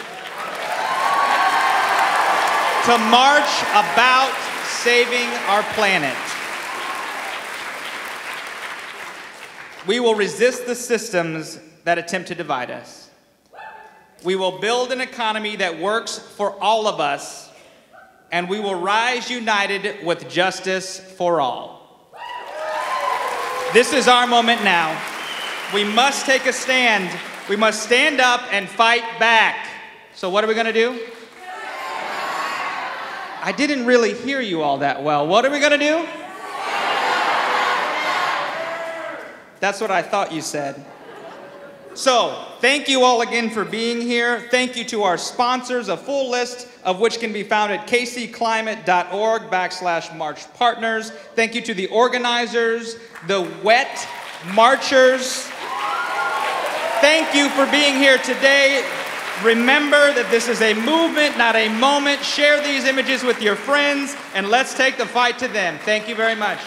march about saving our planet. We will resist the systems that attempt to divide us. We will build an economy that works for all of us, and we will rise united with justice for all. This is our moment now. We must take a stand. We must stand up and fight back. So what are we going to do? I didn't really hear you all that well. What are we going to do? That's what I thought you said. So, thank you all again for being here. Thank you to our sponsors, a full list of which can be found at kcclimate.org/March Partners. Thank you to the organizers, the wet marchers. Thank you for being here today. Remember that this is a movement, not a moment. Share these images with your friends, and let's take the fight to them. Thank you very much.